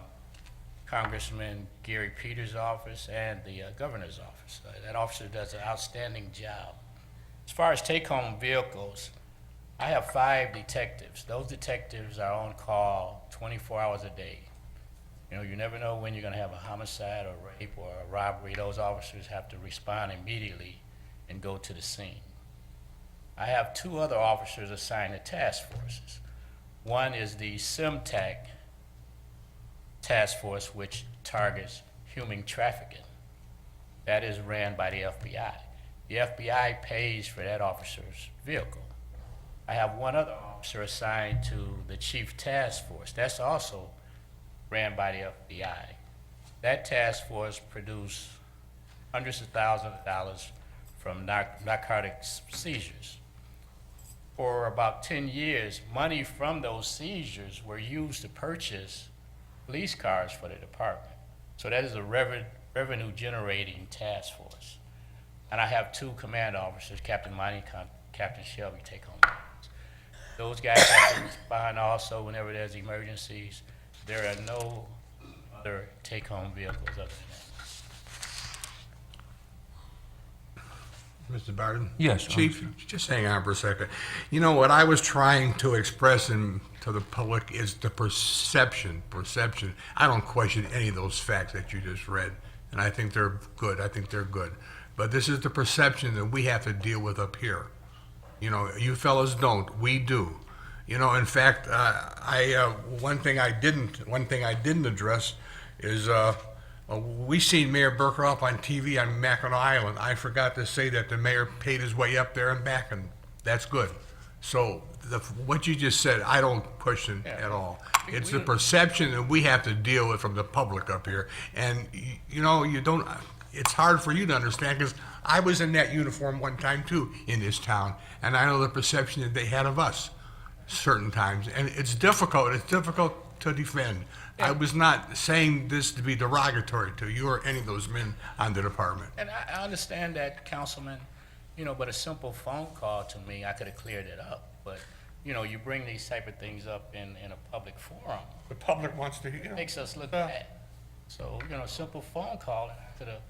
Congressman Gary Peters' office and the governor's office. That officer does an outstanding job. As far as take-home vehicles, I have 5 detectives. Those detectives are on call 24 hours a day. You know, you never know when you're going to have a homicide or rape or a robbery. Those officers have to respond immediately and go to the scene. I have 2 other officers assigned to task forces. One is the SIMTAC task force, which targets human trafficking. That is ran by the FBI. The FBI pays for that officer's vehicle. I have 1 other officer assigned to the Chief Task Force. That's also ran by the FBI. That task force produced hundreds of thousands of dollars from narcotics seizures. For about 10 years, money from those seizures were used to purchase police cars for the department. So that is a revenue generating task force. And I have 2 command officers, Captain Monty and Captain Shelby, take home. Those guys have to respond also whenever there's emergencies. There are no other take-home vehicles other than that. Mr. Barton? Yes, Chief, just hang on for a second. You know, what I was trying to express to the public is the perception. I don't question any of those facts that you just read, and I think they're good. But this is the perception that we have to deal with up here. You know, you fellas don't, we do. You know, in fact, one thing I didn't address is we seen Mayor Burkhoff on TV on Mackinac Island. I forgot to say that the mayor paid his way up there and back, and that's good. So what you just said, I don't question at all. It's the perception that we have to deal with from the public up here, and you know, it's hard for you to understand because I was in that uniform one time too in this town, and I know the perception that they had of us certain times, and it's difficult to defend. I was not saying this to be derogatory to you or any of those men on the department. And I understand that, Councilman, you know, but a simple phone call to me, I could have cleared it up. But, you know, you bring these type of things up in a public forum. The public wants to hear. It makes us look bad. So, you know, a simple phone call, I could have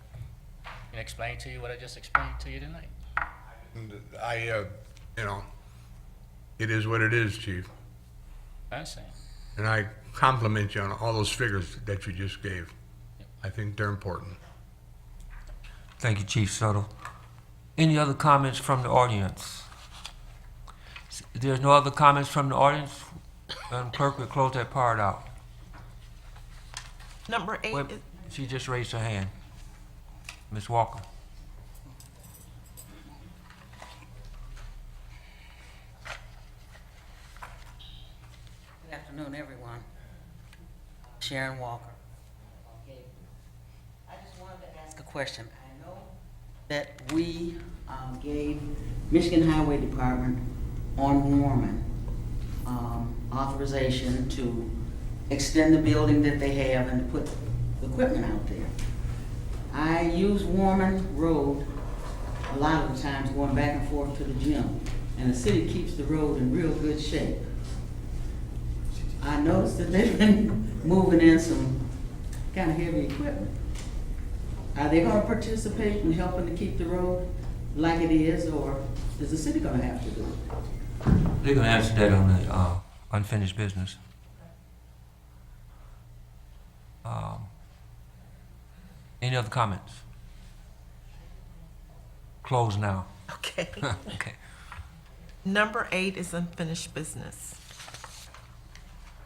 explained to you what I just explained to you tonight. You know, it is what it is, Chief. I understand. And I compliment you on all those figures that you just gave. I think they're important. Thank you, Chief Suttle. Any other comments from the audience? If there's no other comments from the audience, Madam Clerk will close that part out. Number 8 Wait, she just raised her hand. Ms. Walker. Good afternoon, everyone. Sharon Walker. I just wanted to ask a question. I know that we gave Michigan Highway Department on Norman authorization to extend the building that they have and to put equipment out there. I use Warman Road a lot of the times going back and forth to the gym, and the city keeps the road in real good shape. I noticed that they've been moving in some kind of heavy equipment. Are they gonna participate in helping to keep the road like it is, or is the city gonna have to do it? They're gonna answer that on the unfinished business. Any other comments? Close now. Okay. Okay. Number 8 is unfinished business.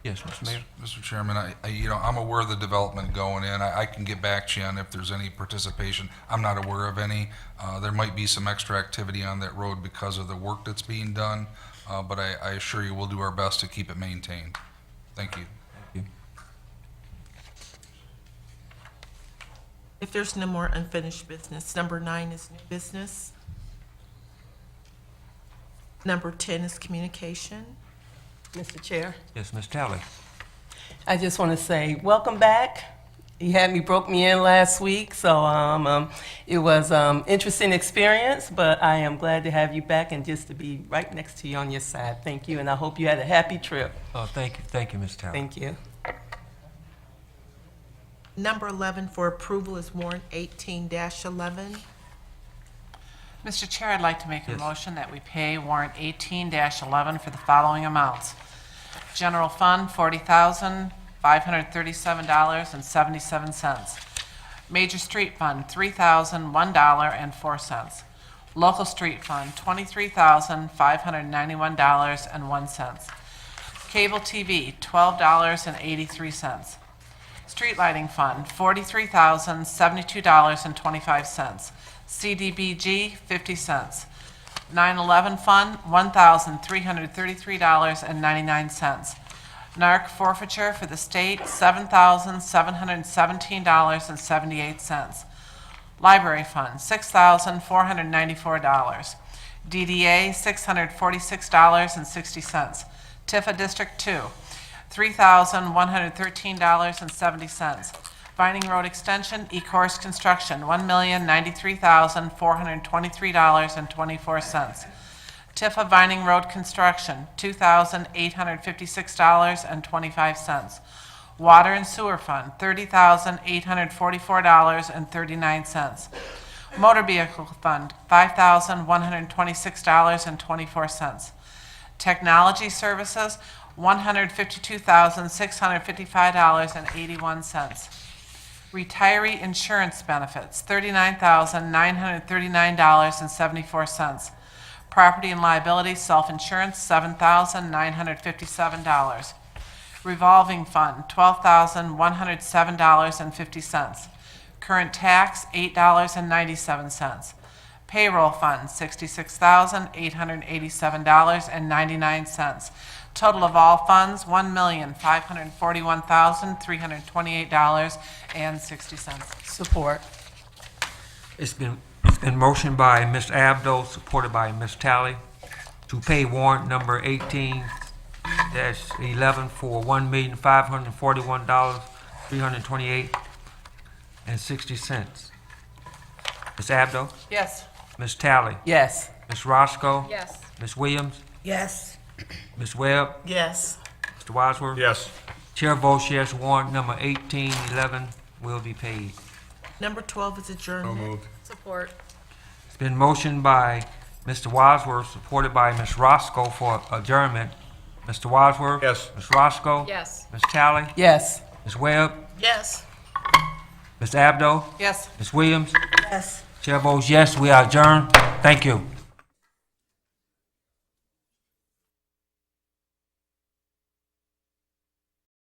Yes, Mr. Mayor. Mr. Chairman, I'm aware of the development going in. I can get back to you on if there's any participation. I'm not aware of any. There might be some extra activity on that road because of the work that's being done, but I assure you we'll do our best to keep it maintained. Thank you. If there's no more unfinished business, number 9 is new business. Number 10 is communication. Mr. Chair, Yes, Ms. Talley. I just want to say, welcome back. You had me, broke me in last week, so it was interesting experience, but I am glad to have you back and just to be right next to you on your side. Thank you, and I hope you had a happy trip. Oh, thank you, Ms. Talley. Thank you. Number 11 for approval is warrant 18-11. Mr. Chair, I'd like to make a Yes. motion that we pay warrant 18-11 for the following amounts. General Fund, $40,537.77. Major Street Fund, $3,001.04. Local Street Fund, $23,591.01. Cable TV, $12.83. Street Lighting Fund, $43,072.25. CDBG, 50 cents. 9/11 Fund, $1,333.99. NARC forfeiture for the state, $7,717.78. Library Fund, $6,494. DDA, $646.60. Tifa District 2, $3,113.70. Vining Road Extension, E-Course Construction, $1,093,423.24. Tifa Vining Road Construction, $2,856.25. Water and Sewer Fund, $30,844.39. Motor Vehicle Fund, $5,126.24. Technology Services, $152,655.81. Retiree Insurance Benefits, $39,939.74. Property and Liability Self-Insurance, $7,957. Revolving Fund, $12,107.50. Current Tax, $8.97. Payroll Fund, $66,887.99. Total of all funds, $1,541,328.60. Support. It's been motioned by Ms. Abdo, supported by Ms. Talley, to pay warrant number 18-11 for $1,541,328.60. Ms. Abdo? Yes. Ms. Talley? Yes. Ms. Roscoe? Yes. Ms. Williams? Yes. Ms. Webb? Yes. Mr. Wadsworth? Yes. Chair votes yes, warrant number 1811 will be paid. Number 12 is So adjournment. moved. Support. It's been motioned by Mr. Wadsworth, supported by Ms. Roscoe for adjournment. Mr. Wadsworth? Yes. Ms. Roscoe? Yes. Ms. Talley? Yes. Ms. Webb? Yes. Ms. Abdo? Yes. Ms. Williams? Yes. Chair votes yes, we are adjourned. Thank you.